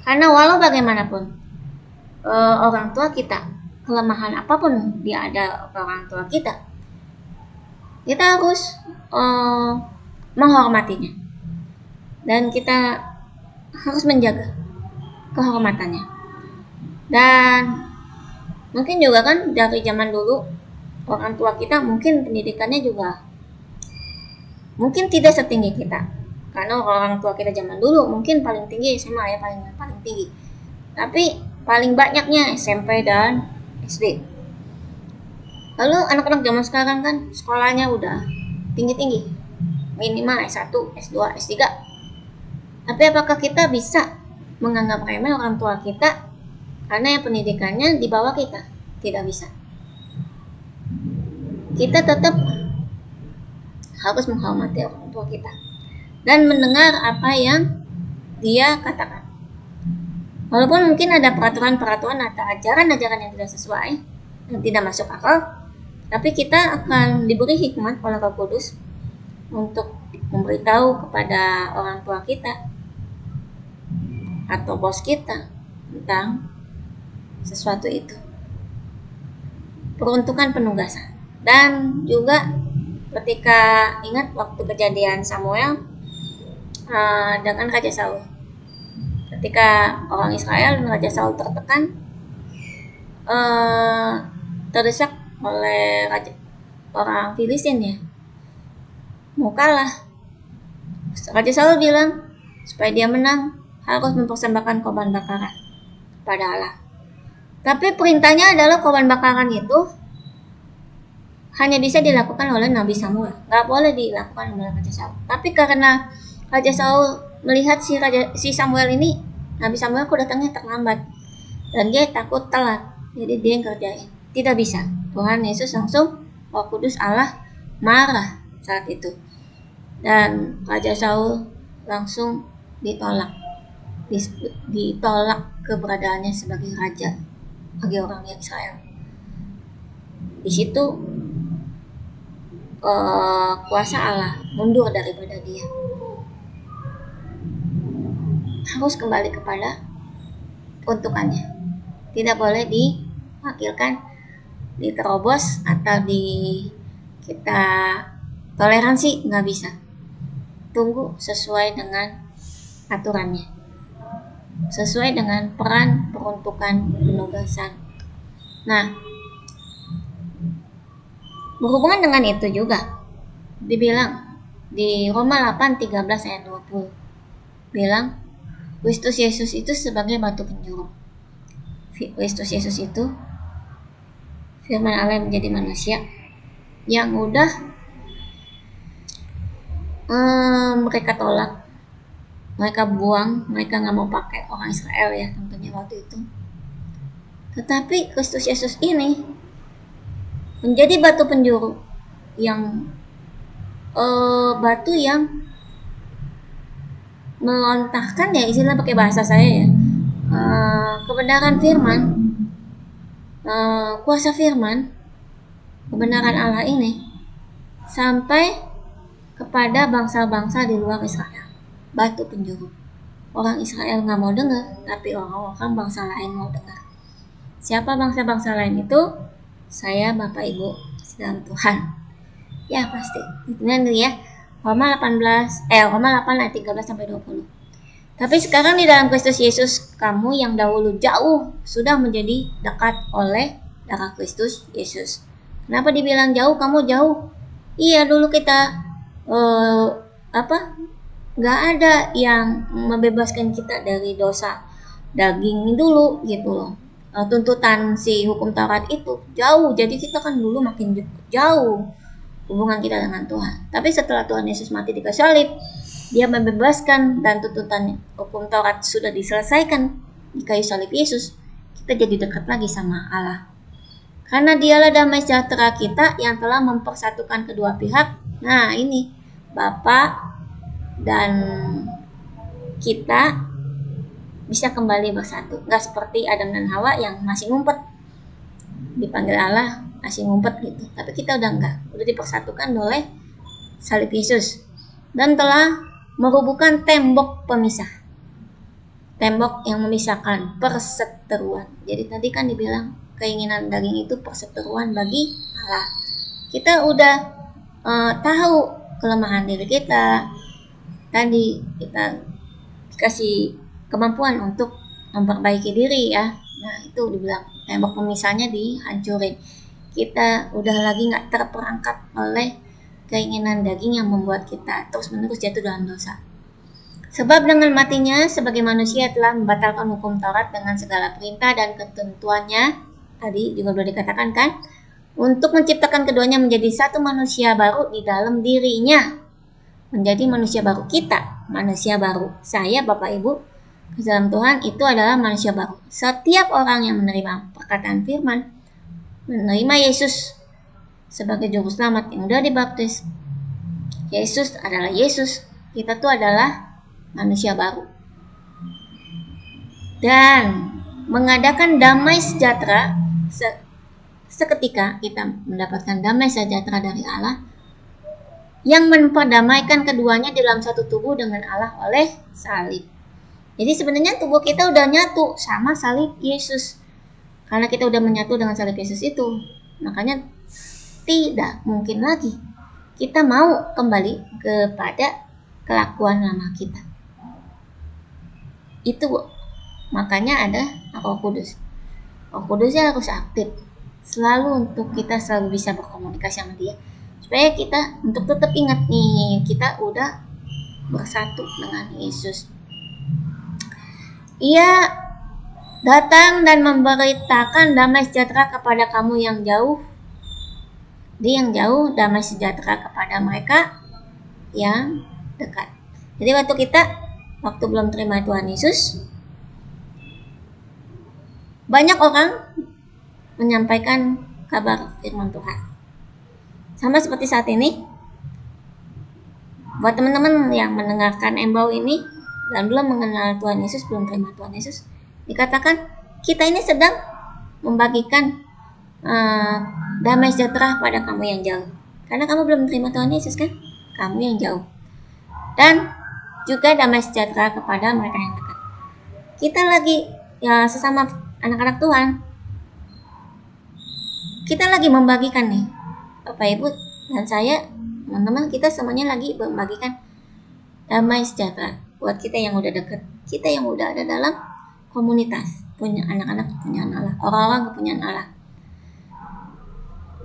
Karena walau bagaimanapun orang tua kita, kelemahan apapun dia ada orang tua kita harus menghormatinya dan kita harus menjaga kehormatannya. Dan mungkin juga kan dari zaman dulu orang tua kita mungkin pendidikannya juga mungkin tidak setinggi kita, karena orang tua kita zaman dulu mungkin paling tinggi SMA ya, paling tinggi, tapi paling banyaknya SMP dan SD. Lalu anak-anak zaman sekarang kan sekolahnya udah tinggi-tinggi, minimal S1, S2, S3. Tapi apakah kita bisa menganggap remeh orang tua kita karena yang pendidikannya di bawah kita? Tidak bisa. Kita tetap harus menghormati orang tua kita dan mendengar apa yang dia katakan. Walaupun mungkin ada peraturan-peraturan atau ajaran-ajaran yang tidak sesuai, yang tidak masuk akal, tapi kita akan diberi hikmat oleh Roh Kudus untuk memberitahu kepada orang tua kita atau bos kita tentang sesuatu itu. Peruntukan penugasan. Dan juga ketika ingat waktu kejadian Samuel dengan Raja Saul. Ketika orang Israel dan Raja Saul tertekan, terdesak oleh orang Filistin ya, mau kalah. Raja Saul bilang supaya dia menang harus mempersembahkan korban bakaran kepada Allah. Tapi perintahnya adalah korban bakaran itu hanya bisa dilakukan oleh Nabi Samuel, nggak boleh dilakukan oleh Raja Saul. Tapi karena Raja Saul melihat si Samuel ini, Nabi Samuel kok datangnya terlambat dan dia takut telat, jadi dia yang kerjain. Tidak bisa. Tuhan Yesus langsung, Roh Kudus Allah marah saat itu, dan Raja Saul langsung ditolak keberadaannya sebagai raja bagi orang Israel. Di situ kuasa Allah mundur daripada dia, harus kembali kepada peruntukannya. Tidak boleh diwakilkan, diterobos atau kita toleransi, nggak bisa. Tunggu sesuai dengan aturannya, sesuai dengan peran peruntukan penugasan. Nah, berhubungan dengan itu juga dibilang di Roma 8:13 ayat 20 bilang Kristus Yesus itu sebagai batu penjuru. Kristus Yesus itu firman Allah menjadi manusia, yang udah mereka tolak, mereka buang, mereka nggak mau pakai orang Israel ya tentunya waktu itu. Tetapi Kristus Yesus ini menjadi batu penjuru, yang batu yang melontahkan, ya istilah pakai bahasa saya ya, kebenaran firman, kuasa firman, kebenaran Allah ini sampai kepada bangsa-bangsa di luar Israel. Batu penjuru. Orang Israel nggak mau dengar, tapi orang-orang bangsa lain mau dengar. Siapa bangsa-bangsa lain itu? Saya, Bapak Ibu dalam Tuhan. Ya pasti. Itu ya. Roma 8 ayat 13 sampai 20. Tapi sekarang di dalam Kristus Yesus, kamu yang dahulu jauh sudah menjadi dekat oleh darah Kristus Yesus. Kenapa dibilang jauh? Kamu jauh. Iya, dulu kita nggak ada yang membebaskan kita dari dosa daging dulu gitu loh. Tuntutan si hukum Taurat itu jauh, jadi kita kan dulu makin jauh hubungan kita dengan Tuhan. Tapi setelah Tuhan Yesus mati di kayu salib, Dia membebaskan, dan tuntutan hukum Taurat sudah diselesaikan di kayu salib Yesus, kita jadi dekat lagi sama Allah. Karena Dialah damai sejahtera kita yang telah mempersatukan kedua pihak. Nah ini, Bapa dan kita bisa kembali bersatu. Gak seperti Adam dan Hawa yang masih ngumpet, dipanggil Allah masih ngumpet gitu. Tapi kita udah enggak, udah dipersatukan oleh salib Yesus, dan telah merubuhkan tembok pemisah, tembok yang memisahkan, perseteruan. Jadi tadi kan dibilang keinginan daging itu perseteruan bagi Allah. Kita udah tahu kelemahan diri kita. Tadi kita dikasih kemampuan untuk memperbaiki diri ya. Nah itu dibilang tembok pemisahnya dihancurin. Kita udah lagi gak terperangkap oleh keinginan daging yang membuat kita terus menerus jatuh dalam dosa. Sebab dengan matinya sebagai manusia telah membatalkan hukum Taurat dengan segala perintah dan ketentuannya. Tadi juga sudah dikatakan kan, untuk menciptakan keduanya menjadi satu manusia baru di dalam dirinya. Menjadi manusia baru kita, manusia baru. Saya, Bapak Ibu, dalam Tuhan itu adalah manusia baru. Setiap orang yang menerima perkataan firman, menerima Yesus sebagai juru selamat yang sudah dibaptis, Yesus adalah Yesus, kita tuh adalah manusia baru. Dan mengadakan damai sejahtera, seketika kita mendapatkan damai sejahtera dari Allah yang memperdamaikan keduanya dalam satu tubuh dengan Allah oleh salib. Jadi sebenarnya tubuh kita udah nyatu sama salib Yesus. Karena kita udah menyatu dengan salib Yesus itu, makanya tidak mungkin lagi kita mau kembali kepada kelakuan lama kita. Itu makanya ada Roh Kudus. Roh Kudusnya harus aktif selalu untuk kita selalu bisa berkomunikasi sama Dia, supaya kita untuk tetap ingat nih, kita udah bersatu dengan Yesus. Ia datang dan memberitakan damai sejahtera kepada kamu yang jauh. Dia yang jauh, damai sejahtera kepada mereka yang dekat. Jadi waktu belum terima Tuhan Yesus, banyak orang menyampaikan kabar firman Tuhan. Sama seperti saat ini, buat teman-teman yang mendengarkan embau ini dan belum mengenal Tuhan Yesus, belum terima Tuhan Yesus, dikatakan kita ini sedang membagikan damai sejahtera pada kamu yang jauh. Karena kamu belum terima Tuhan Yesus kan? Kamu yang jauh. Dan juga damai sejahtera kepada mereka yang dekat. Kita lagi ya sesama anak-anak Tuhan, kita lagi membagikan nih, Bapak Ibu dan saya, teman-teman, kita semuanya lagi membagikan damai sejahtera buat kita yang udah dekat, kita yang udah ada dalam komunitas, punya anak-anak kepunyaan Allah, orang-orang kepunyaan Allah.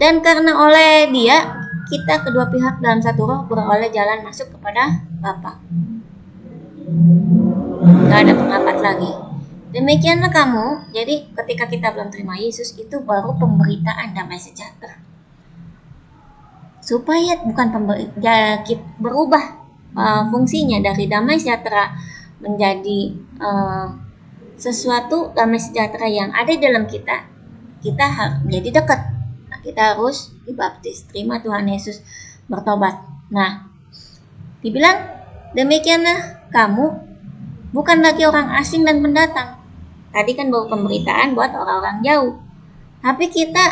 Dan karena oleh Dia, kita kedua pihak dalam satu roh beroleh jalan masuk kepada Bapa. Gak ada pendapat lagi. Demikianlah kamu. Jadi ketika kita belum terima Yesus, itu baru pemberitaan damai sejahtera. Supaya bukan berubah fungsinya dari damai sejahtera menjadi sesuatu damai sejahtera yang ada di dalam kita. Kita harus menjadi dekat. Nah, kita harus dibaptis, terima Tuhan Yesus, bertobat. Nah, dibilang demikianlah kamu, bukan lagi orang asing dan pendatang. Tadi kan baru pemberitaan buat orang-orang jauh. Tapi kita,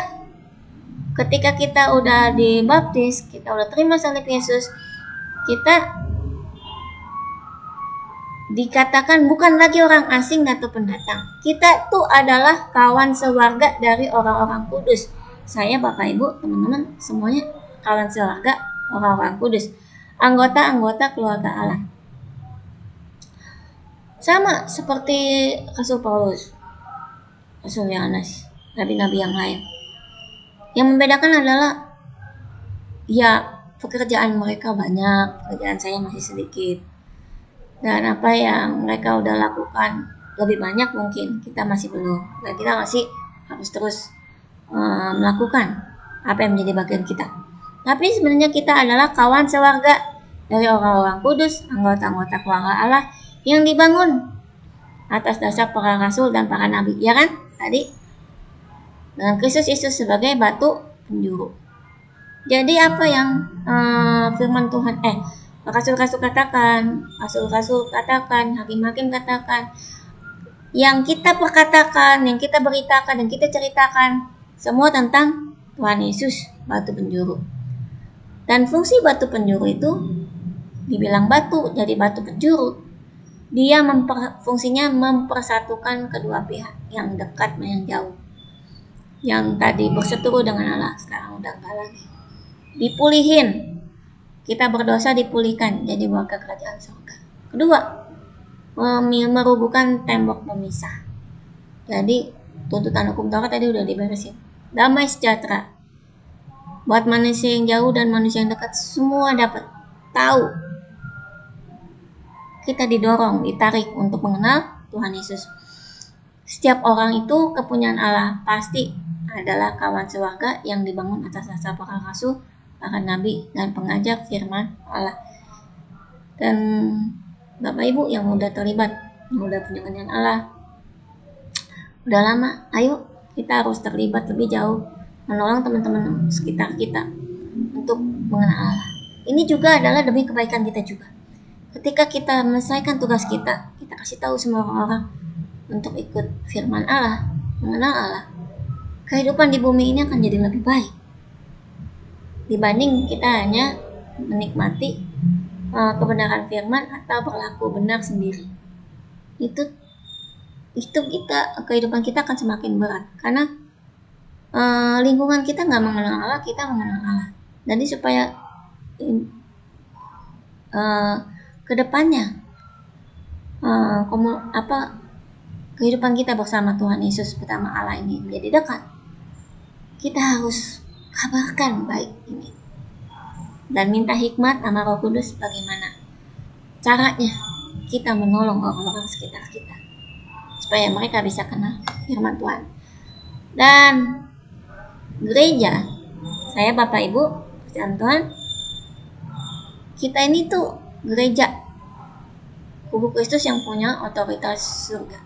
ketika kita udah dibaptis, kita udah terima salib Yesus, kita dikatakan bukan lagi orang asing atau pendatang. Kita tuh adalah kawan sewarga dari orang-orang kudus. Saya, Bapak, Ibu, teman-teman, semuanya kawan sewarga orang-orang kudus. Anggota-anggota keluarga Allah. Sama seperti Rasul Paulus, Rasul Yohanes, nabi-nabi yang lain. Yang membedakan adalah ya pekerjaan mereka banyak, pekerjaan saya masih sedikit. Dan apa yang mereka udah lakukan lebih banyak mungkin kita masih belum. Dan kita masih harus terus melakukan apa yang menjadi bagian kita. Tapi sebenarnya kita adalah kawan sewarga dari orang-orang kudus, anggota-anggota keluarga Allah yang dibangun atas dasar para rasul dan para nabi, ya kan? Tadi dengan Kristus Yesus sebagai batu penjuru. Jadi apa yang firman Tuhan rasul-rasul katakan, hakim-hakim katakan, yang kita perkatakan, yang kita beritakan dan kita ceritakan, semua tentang Tuhan Yesus, batu penjuru. Dan fungsi batu penjuru itu dibilang batu, jadi batu penjuru. Dia fungsinya mempersatukan kedua pihak, yang dekat dan yang jauh. Yang tadi berseteru dengan Allah, sekarang udah enggak lagi. Dipulihin. Kita berdosa dipulihkan jadi warga kerajaan surga. Kedua, merubuhkan tembok pemisah. Jadi tuntutan hukum Taurat tadi udah diberesin. Damai sejahtera. Buat manusia yang jauh dan manusia yang dekat, semua dapat tahu. Kita didorong, ditarik untuk mengenal Tuhan Yesus. Setiap orang itu kepunyaan Allah, pasti adalah kawan sewarga yang dibangun atas dasar para rasul, para nabi, dan pengajar firman Allah. Dan Bapak Ibu yang udah terlibat, yang udah punya kenyang Allah, udah lama, ayo kita harus terlibat lebih jauh, menolong teman-teman sekitar kita untuk mengenal Allah. Ini juga adalah demi kebaikan kita juga. Ketika kita menyelesaikan tugas kita, kita kasih tahu semua orang untuk ikut firman Allah, mengenal Allah. Kehidupan di bumi ini akan jadi lebih baik dibanding kita hanya menikmati kebenaran firman atau berlaku benar sendiri. Itu kehidupan kita akan semakin berat karena lingkungan kita nggak mengenal Allah, kita mengenal Allah. Jadi supaya kedepannya kehidupan kita bersama Tuhan Yesus bersama Allah ini menjadi dekat, kita harus kabarkan baik ini dan minta hikmat sama Roh Kudus bagaimana caranya kita menolong orang-orang sekitar kita supaya mereka bisa kenal firman Tuhan. Dan gereja, saya Bapak Ibu percaya Tuhan, kita ini tuh gereja tubuh Kristus yang punya otoritas surga.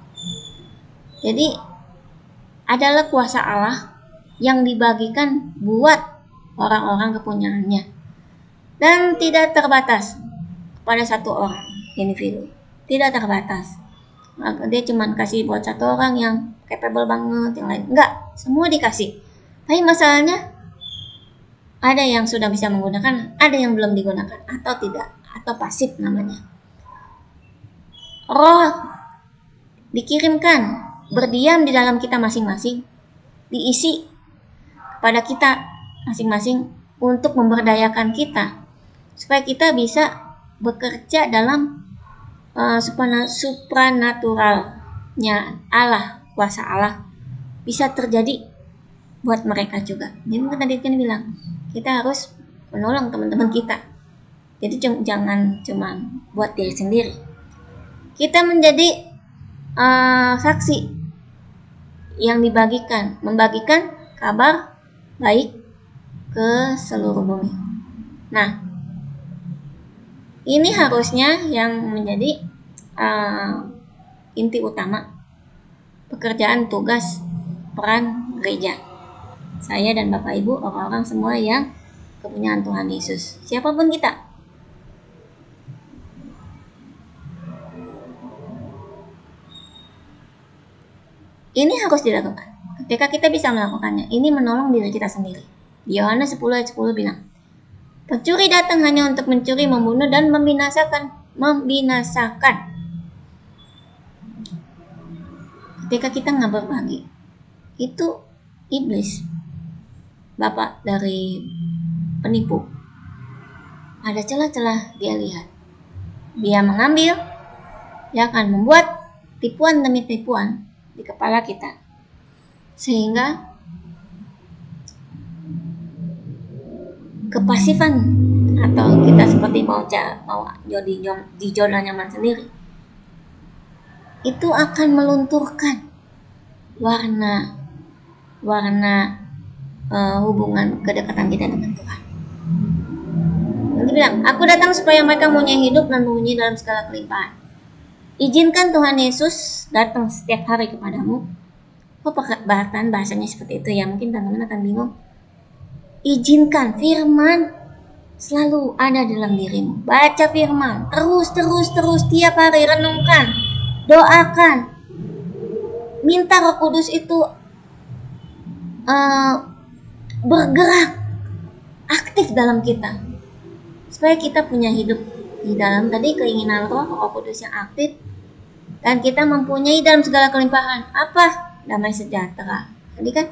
Jadi adalah kuasa Allah yang dibagikan buat orang-orang kepunyaannya dan tidak terbatas pada satu orang individu, tidak terbatas. Dia cuma kasih buat satu orang yang capable banget, yang lain enggak, semua dikasih. Tapi masalahnya ada yang sudah bisa menggunakan, ada yang belum digunakan atau tidak, atau pasif namanya. Roh dikirimkan berdiam di dalam kita masing-masing, diisi pada kita masing-masing untuk memberdayakan kita supaya kita bisa bekerja dalam supranaturalnya Allah, kuasa Allah bisa terjadi buat mereka juga. Jadi tadi kan bilang kita harus menolong teman-teman kita. Jadi jangan cuma buat diri sendiri. Kita menjadi saksi yang membagikan kabar baik ke seluruh bumi. Nah, ini harusnya yang menjadi inti utama pekerjaan, tugas, peran gereja. Saya dan Bapak Ibu, orang-orang semua yang kepunyaan Tuhan Yesus, siapapun kita. Ini harus dilakukan. Ketika kita bisa melakukannya, ini menolong diri kita sendiri. Yohanes 10 ayat 10 bilang, pencuri datang hanya untuk mencuri, membunuh, dan membinasakan. Ketika kita nggak berbagi, itu iblis, bapak dari penipu. Ada celah-celah dia lihat. Dia mengambil, dia akan membuat tipuan demi tipuan di kepala kita, sehingga kepasifan atau kita seperti mau di zona nyaman sendiri, itu akan melunturkan warna hubungan kedekatan kita dengan Tuhan. Nanti bilang, aku datang supaya mereka mempunyai hidup dan mempunyai dalam segala kelimpahan. Izinkan Tuhan Yesus datang setiap hari kepadamu. Kok bahasanya seperti itu ya? Mungkin teman-teman akan bingung. Izinkan firman selalu ada dalam dirimu. Baca firman, terus tiap hari renungkan, doakan. Minta Roh Kudus itu bergerak aktif dalam kita, supaya kita punya hidup di dalam tadi keinginan Roh Kudus yang aktif, dan kita mempunyai dalam segala kelimpahan. Apa? Damai sejahtera. Tadi kan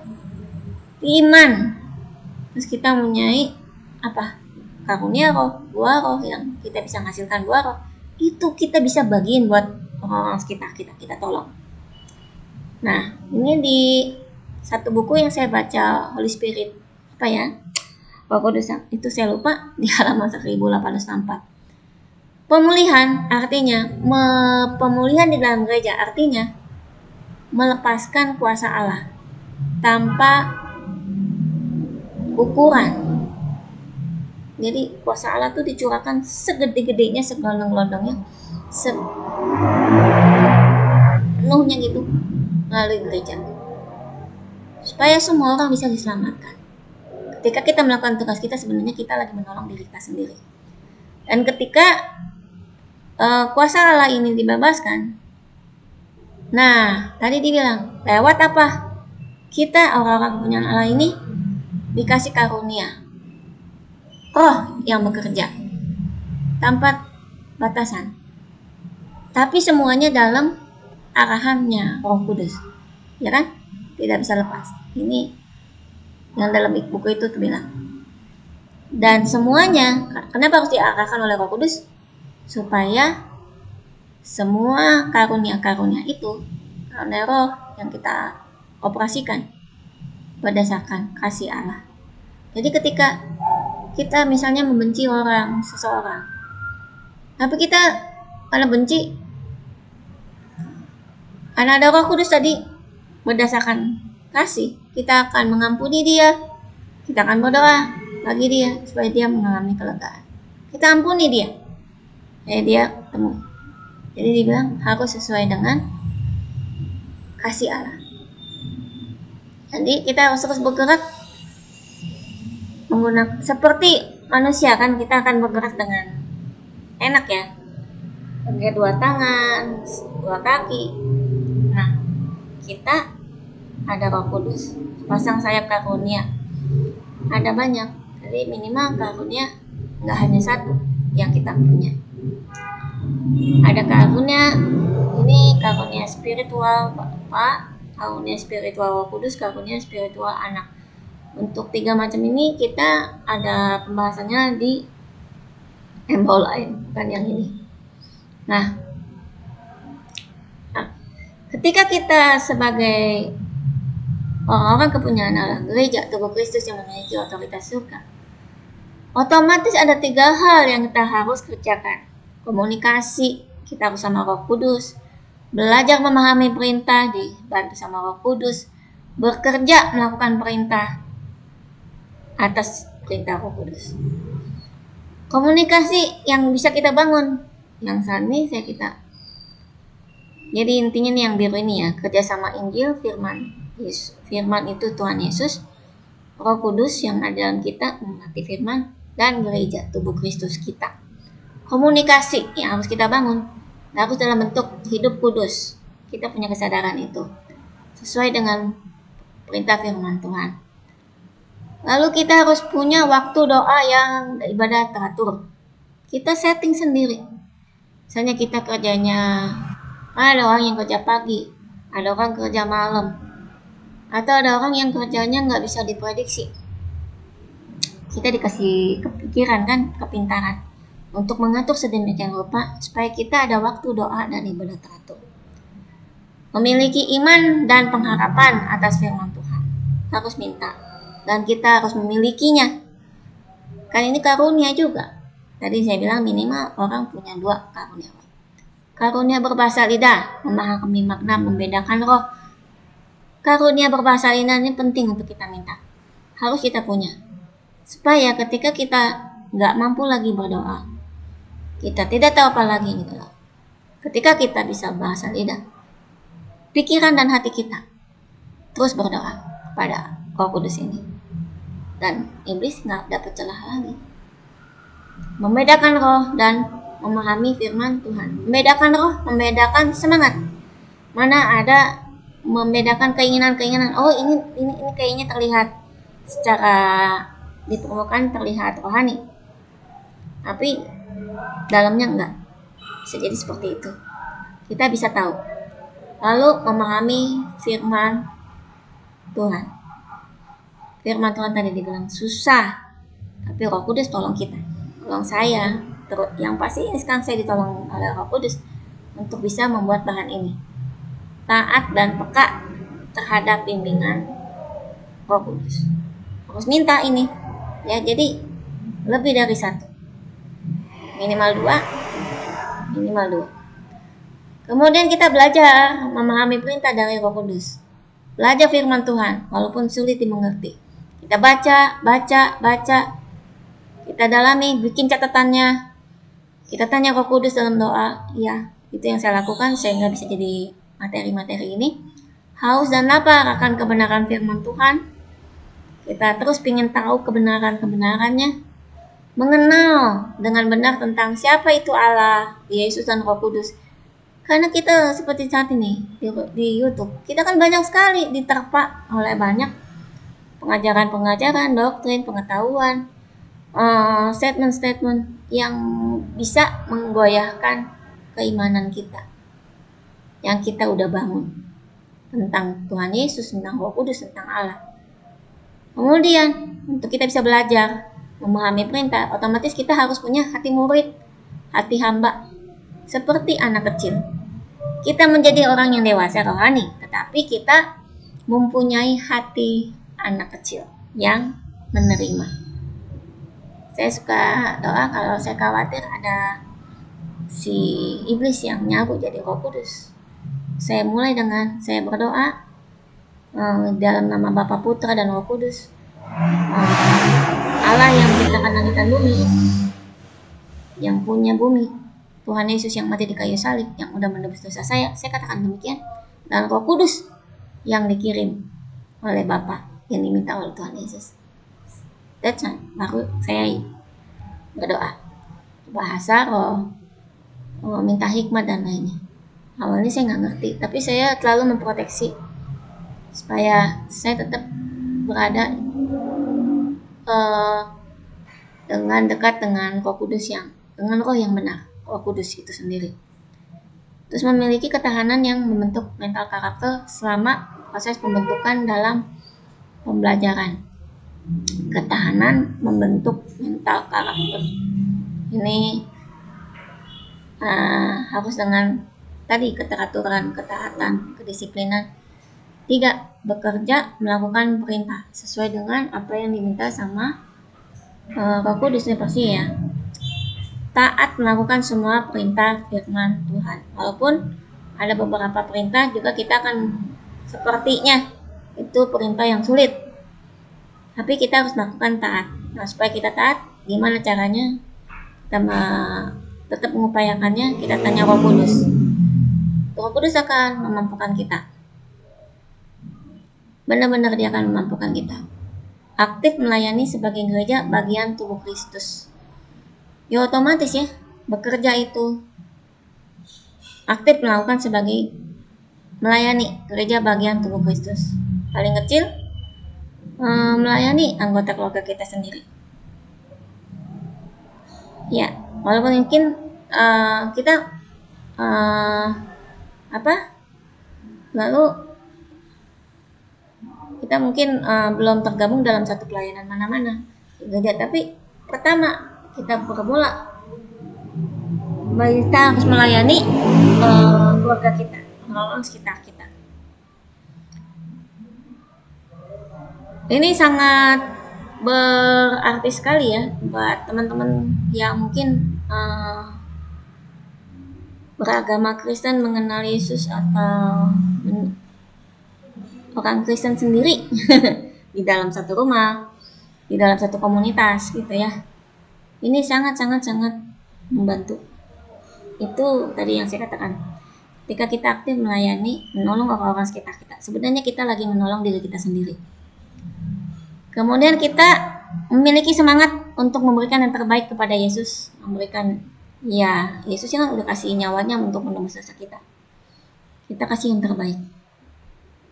iman. Terus kita mempunyai apa? Karunia Roh, buah Roh yang kita bisa menghasilkan buah Roh. Itu kita bisa bagiin buat orang-orang sekitar kita tolong. Nah, ini di satu buku yang saya baca, Holy Spirit, apa ya? Roh Kudus itu saya lupa, di halaman 1864. Pemulihan artinya, pemulihan di dalam gereja artinya melepaskan kuasa Allah tanpa ukuran. Jadi kuasa Allah itu dicurahkan segede-gedenya, segelondong-gelondongnya, penuhnya gitu melalui gereja, supaya semua orang bisa diselamatkan. Ketika kita melakukan tugas kita, sebenarnya kita lagi menolong diri kita sendiri. Dan ketika kuasa Allah ini dibebaskan, nah tadi dibilang lewat apa? Kita orang-orang kepunyaan Allah ini dikasih karunia Roh yang bekerja tanpa batasan, tapi semuanya dalam arahannya Roh Kudus, ya kan? Tidak bisa lepas. Ini yang dalam buku itu bilang. Dan semuanya, kenapa harus diarahkan oleh Roh Kudus? Supaya semua karunia-karunia itu, karunia Roh yang kita operasikan berdasarkan kasih Allah. Jadi ketika kita misalnya membenci seseorang, tapi kita karena benci, karena ada Roh Kudus tadi berdasarkan kasih, kita akan mengampuni dia, kita akan berdoa bagi dia supaya dia mengalami kelegaan. Kita ampuni dia, dia temu. Jadi dibilang harus sesuai dengan kasih Allah. Jadi kita harus terus bergerak menggunakan seperti manusia kan, kita akan bergerak dengan enak ya, pakai 2 tangan, 2 kaki. Nah, kita ada Roh Kudus, pasang sayap karunia, ada banyak. Jadi minimal karunia nggak hanya 1 yang kita punya. Ada karunia ini, karunia spiritual Bapa, karunia spiritual Roh Kudus, karunia spiritual Anak. Untuk 3 macam ini kita ada pembahasannya di embau lain, bukan yang ini. Nah, ketika kita sebagai orang-orang kepunyaan Allah, gereja tubuh Kristus yang memiliki otoritas surga, otomatis ada 3 hal yang kita harus kerjakan. Komunikasi, kita harus sama Roh Kudus, belajar memahami perintah, dibantu sama Roh Kudus, bekerja melakukan perintah atas perintah Roh Kudus. Komunikasi yang bisa kita bangun, yang saat ini kita. Jadi intinya nih yang biru ini ya, kerjasama Injil, firman Yesus. Firman itu Tuhan Yesus, Roh Kudus yang ada dalam kita mengerti firman, dan gereja tubuh Kristus kita. Komunikasi yang harus kita bangun harus dalam bentuk hidup kudus. Kita punya kesadaran itu sesuai dengan perintah firman Tuhan. Lalu kita harus punya waktu doa yang ibadah teratur. Kita setting sendiri. Misalnya kita kerjanya, ada orang yang kerja pagi, ada orang kerja malam, atau ada orang yang kerjanya nggak bisa diprediksi. Kita dikasih kepikiran kan, kepintaran untuk mengatur sedemikian rupa supaya kita ada waktu doa dan ibadah teratur. Memiliki iman dan pengharapan atas firman Tuhan. Harus minta. Dan kita harus memilikinya. Kan ini karunia juga. Tadi saya bilang minimal orang punya 2 karunia. Karunia berbahasa lidah, memahami makna, membedakan roh. Karunia berbahasa lidah ini penting untuk kita minta. Harus kita punya. Supaya ketika kita nggak mampu lagi berdoa, kita tidak tahu apa lagi gitu loh. Ketika kita bisa bahasa lidah, pikiran dan hati kita terus berdoa kepada Roh Kudus ini, dan iblis nggak dapat celah lagi. Membedakan roh dan memahami firman Tuhan. Membedakan roh, membedakan semangat. Mana ada membedakan keinginan-keinginan. Oh ini kayaknya terlihat secara di permukaan terlihat rohani, tapi dalamnya enggak. Bisa jadi seperti itu. Kita bisa tahu. Lalu memahami firman Tuhan. Firman Tuhan tadi dibilang susah, tapi Roh Kudus tolong kita. Tolong saya. Yang pasti ini sekarang saya ditolong oleh Roh Kudus untuk bisa membuat bahan ini. Taat dan peka terhadap bimbingan Roh Kudus. Harus minta ini. Ya, jadi lebih dari 1. Minimal 2. Kemudian kita belajar memahami perintah dari Roh Kudus. Belajar firman Tuhan walaupun sulit dimengerti. Kita baca. Kita dalami, bikin catatannya. Kita tanya Roh Kudus dalam doa. Ya, itu yang saya lakukan sehingga bisa jadi materi-materi ini. Haus dan lapar akan kebenaran firman Tuhan. Kita terus ingin tahu kebenaran-kebenarannya. Mengenal dengan benar tentang siapa itu Allah, Yesus dan Roh Kudus. Karena kita seperti saat ini di YouTube, kita kan banyak sekali diterpa oleh banyak pengajaran-pengajaran, doktrin, pengetahuan, statement-statement yang bisa menggoyahkan keimanan kita yang kita udah bangun tentang Tuhan Yesus, tentang Roh Kudus, tentang Allah. Kemudian untuk kita bisa belajar memahami perintah, otomatis kita harus punya hati murid, hati hamba, seperti anak kecil. Kita menjadi orang yang dewasa rohani, tetapi kita mempunyai hati anak kecil yang menerima. Saya suka doa kalau saya khawatir ada si iblis yang nyabu jadi Roh Kudus. Saya mulai dengan saya berdoa dalam nama Bapa, Putra, dan Roh Kudus. Allah yang menciptakan langit dan bumi, yang punya bumi, Tuhan Yesus yang mati di kayu salib, yang udah menebus dosa saya katakan demikian, dan Roh Kudus yang dikirim oleh Bapa, yang diminta oleh Tuhan Yesus. That's right. Baru saya berdoa bahasa roh, minta hikmat dan lainnya. Awalnya saya nggak ngerti, tapi saya selalu memproteksi supaya saya tetap berada dengan dekat dengan Roh Kudus dengan roh yang benar, Roh Kudus itu sendiri. Terus memiliki ketahanan yang membentuk mental karakter selama proses pembentukan dalam pembelajaran. Ketahanan membentuk mental karakter. Ini harus dengan tadi keteraturan, ketaatan, kedisiplinan. 3. Bekerja melakukan perintah sesuai dengan apa yang diminta sama Roh Kudus pasti ya. Taat melakukan semua perintah firman Tuhan walaupun ada beberapa perintah juga kita akan sepertinya itu perintah yang sulit, tapi kita harus melakukan taat. Nah, supaya kita taat, gimana caranya kita tetap mengupayakannya? Kita tanya Roh Kudus. Roh Kudus akan memampukan kita. Benar-benar dia akan memampukan kita. Aktif melayani sebagai gereja bagian tubuh Kristus. Ya otomatis ya, bekerja itu aktif melakukan sebagai melayani gereja bagian tubuh Kristus. Paling kecil melayani anggota keluarga kita sendiri. Ya, walaupun mungkin kita lalu kita mungkin belum tergabung dalam satu pelayanan mana-mana gereja, tapi pertama kita bermula kita harus melayani keluarga kita, orang-orang sekitar kita. Ini sangat berarti sekali ya buat teman-teman yang mungkin beragama Kristen, mengenal Yesus, atau orang Kristen sendiri di dalam satu rumah, di dalam satu komunitas gitu ya. Ini sangat membantu. Itu tadi yang saya katakan. Ketika kita aktif melayani, menolong orang-orang sekitar kita, sebenarnya kita lagi menolong diri kita sendiri. Kemudian kita memiliki semangat untuk memberikan yang terbaik kepada Yesus, Yesus yang udah kasih nyawanya untuk menembus dosa kita. Kita kasih yang terbaik.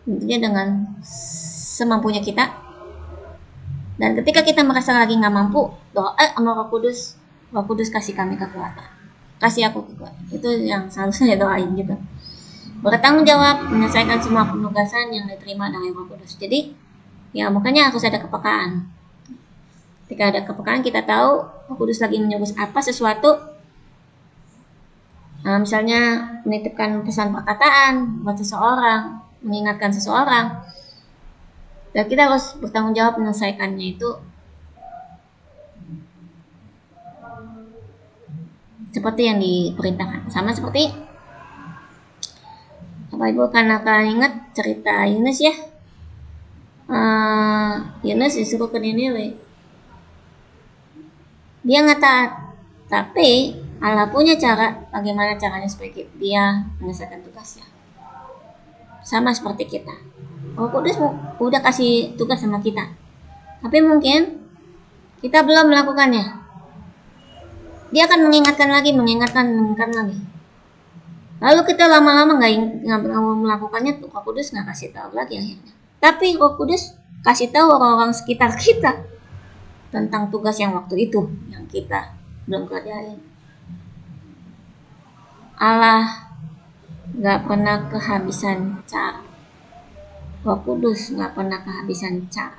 Tentunya dengan semampunya kita. Dan ketika kita merasa lagi nggak mampu, doa sama Roh Kudus kasih kami kekuatan, kasih aku kekuatan. Itu yang selalu saya doain gitu. Bertanggung jawab menyelesaikan semua penugasan yang diterima dari Roh Kudus. Jadi ya makanya harus ada kepekaan. Ketika ada kepekaan, kita tahu Roh Kudus lagi menyuruh apa sesuatu. Misalnya menitipkan pesan perkataan buat seseorang, mengingatkan seseorang, dan kita harus bertanggung jawab menyelesaikannya itu seperti yang diperintahkan. Sama seperti Bapak Ibu kan akan ingat cerita Yunus ya. Yunus disuruh ke Niniwe, dia nggak taat, tapi Allah punya cara bagaimana caranya supaya dia menyelesaikan tugasnya. Sama seperti kita, Roh Kudus udah kasih tugas sama kita, tapi mungkin kita belum melakukannya. Dia akan mengingatkan lagi. Lalu kita lama-lama nggak melakukannya, Roh Kudus nggak kasih tahu lagi akhirnya. Tapi Roh Kudus kasih tahu orang-orang sekitar kita tentang tugas yang waktu itu yang kita belum kerjain. Allah gak pernah kehabisan cara. Roh Kudus gak pernah kehabisan cara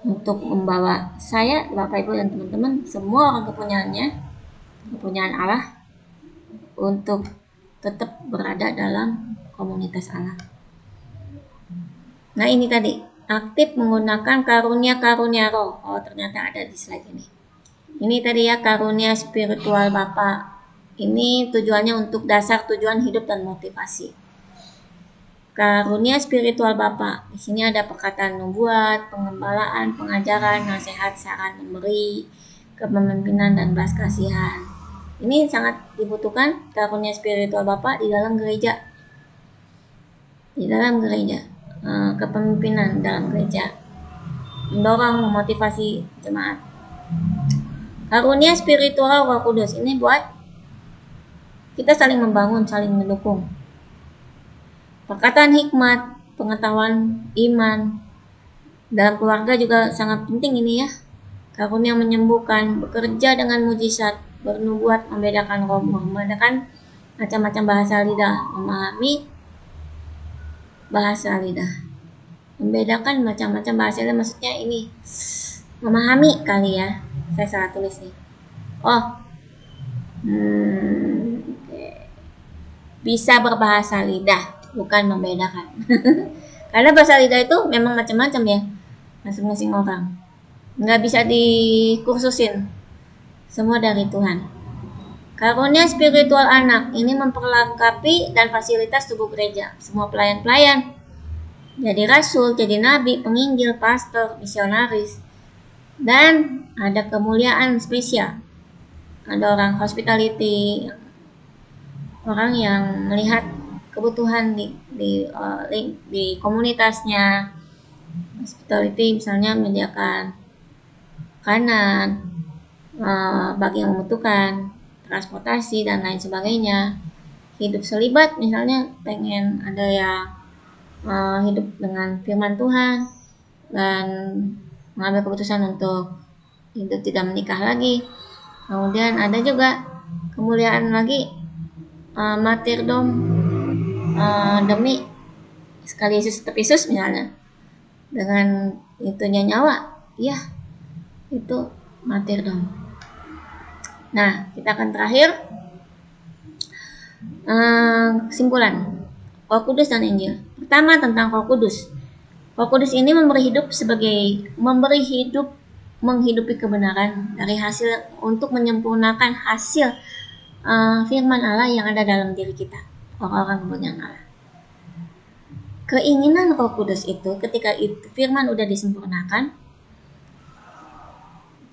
untuk membawa saya, Bapak Ibu dan teman-teman, semua orang kepunyaan Allah, untuk tetap berada dalam komunitas Allah. Nah ini tadi, aktif menggunakan karunia-karunia roh. Oh ternyata ada di slide ini. Ini tadi ya, karunia spiritual Bapa. Ini tujuannya untuk dasar tujuan hidup dan motivasi. Karunia spiritual Bapa. Di sini ada perkataan nubuat, pengembalaan, pengajaran, nasihat, saran, memberi, kepemimpinan, dan belas kasihan. Ini sangat dibutuhkan karunia spiritual Bapa di dalam gereja. Kepemimpinan dalam gereja, mendorong, memotivasi jemaat. Karunia spiritual Roh Kudus ini buat kita saling membangun, saling mendukung. Perkataan hikmat, pengetahuan iman dalam keluarga juga sangat penting ini ya. Karunia menyembuhkan, bekerja dengan mujizat, bernubuat, membedakan roh, membedakan macam-macam bahasa lidah, memahami bahasa lidah. Membedakan macam-macam bahasa lidah, maksudnya ini memahami kali ya. Saya salah tulis nih. Bisa berbahasa lidah, bukan membedakan. Karena bahasa lidah itu memang macam-macam ya, masing-masing orang. Nggak bisa dikursusin, semua dari Tuhan. Karunia spiritual anak ini memperlengkapi dan fasilitas tubuh gereja. Semua pelayan-pelayan jadi rasul, jadi nabi, penginjil, pastor, misionaris. Dan ada kemuliaan spesial. Ada orang hospitality, orang yang melihat kebutuhan di komunitasnya. Hospitality misalnya menyediakan makanan bagi yang membutuhkan, transportasi dan lain sebagainya. Hidup selibat misalnya pengen ada yang hidup dengan firman Tuhan dan mengambil keputusan untuk hidup tidak menikah lagi. Kemudian ada juga kemuliaan lagi martyrdom demi sekali Yesus tetap Yesus misalnya, dengan itunya nyawa, ya itu martyrdom. Nah, kita akan terakhir kesimpulan Roh Kudus dan Injil. Pertama, tentang Roh Kudus. Roh Kudus ini menghidupi kebenaran dari hasil untuk menyempurnakan hasil firman Allah yang ada dalam diri kita, orang-orang kebenaran Allah. Keinginan Roh Kudus itu ketika itu firman udah disempurnakan,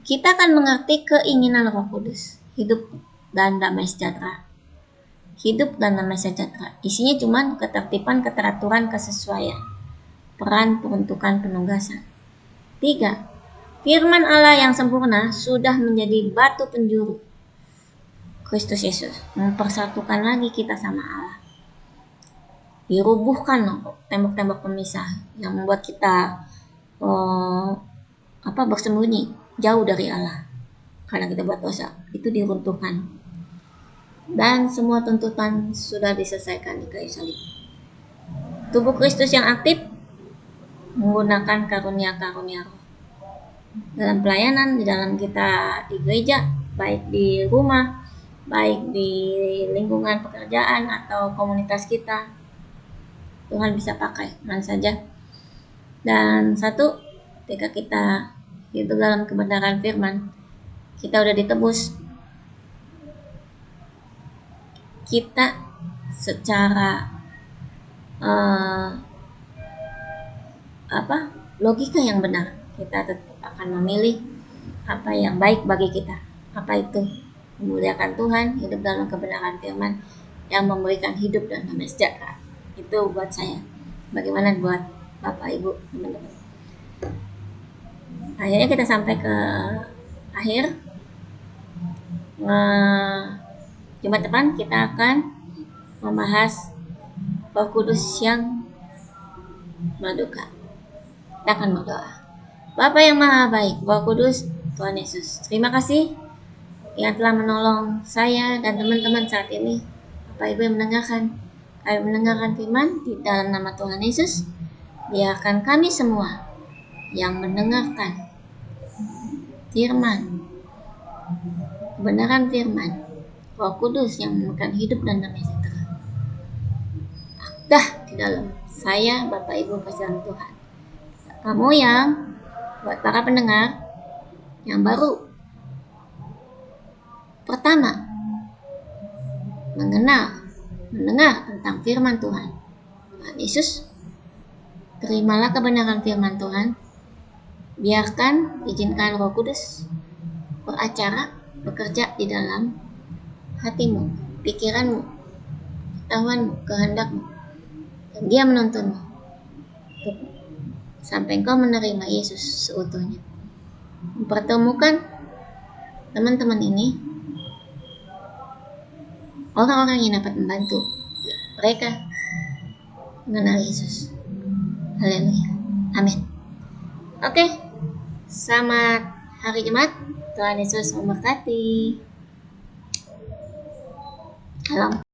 kita akan mengerti keinginan Roh Kudus, hidup dan damai sejahtera. Hidup dan damai sejahtera. Isinya cuma ketertiban, keteraturan, kesesuaian, peran, peruntukan, penugasan. 3. Firman Allah yang sempurna sudah menjadi batu penjuru Kristus Yesus, mempersatukan lagi kita sama Allah. Dirubuhkan tembok-tembok pemisah yang membuat kita bersembunyi jauh dari Allah karena kita buat dosa. Itu diruntuhkan. Dan semua tuntutan sudah diselesaikan di kayu salib. Tubuh Kristus yang aktif menggunakan karunia-karunia roh dalam pelayanan, di dalam kita di gereja, baik di rumah, baik di lingkungan pekerjaan atau komunitas kita. Tuhan bisa pakai mana saja. Dan satu, ketika kita hidup dalam kebenaran firman, kita udah ditebus. Kita secara logika yang benar, kita tetap akan memilih apa yang baik bagi kita. Apa itu? Memuliakan Tuhan, hidup dalam kebenaran firman yang memberikan hidup dan damai sejahtera. Itu buat saya. Bagaimana buat Bapak, Ibu, teman-teman? Akhirnya kita sampai ke akhir. Jumat depan kita akan membahas Roh Kudus yang berduka. Kita akan berdoa. Bapa yang Maha Baik, Roh Kudus, Tuhan Yesus, terima kasih yang telah menolong saya dan teman-teman saat ini. Bapak Ibu yang mendengarkan, kami mendengarkan firman di dalam nama Tuhan Yesus. Biarkan kami semua yang mendengarkan firman, kebenaran firman, Roh Kudus yang memberikan hidup dan damai sejahtera, dah di dalam saya, Bapak Ibu kasih Tuhan. Kamu yang buat para pendengar yang baru, pertama mendengar tentang firman Tuhan Yesus, terimalah kebenaran firman Tuhan. Biarkan, izinkan Roh Kudus bekerja di dalam hatimu, pikiranmu, pengetahuanmu, kehendakmu, dan Dia menuntunmu sampai engkau menerima Yesus seutuhnya. Mempertemukan teman-teman ini orang-orang yang dapat membantu mereka mengenal Yesus. Haleluya. Amin. Oke. Selamat hari Jumat. Tuhan Yesus memberkati. Salam.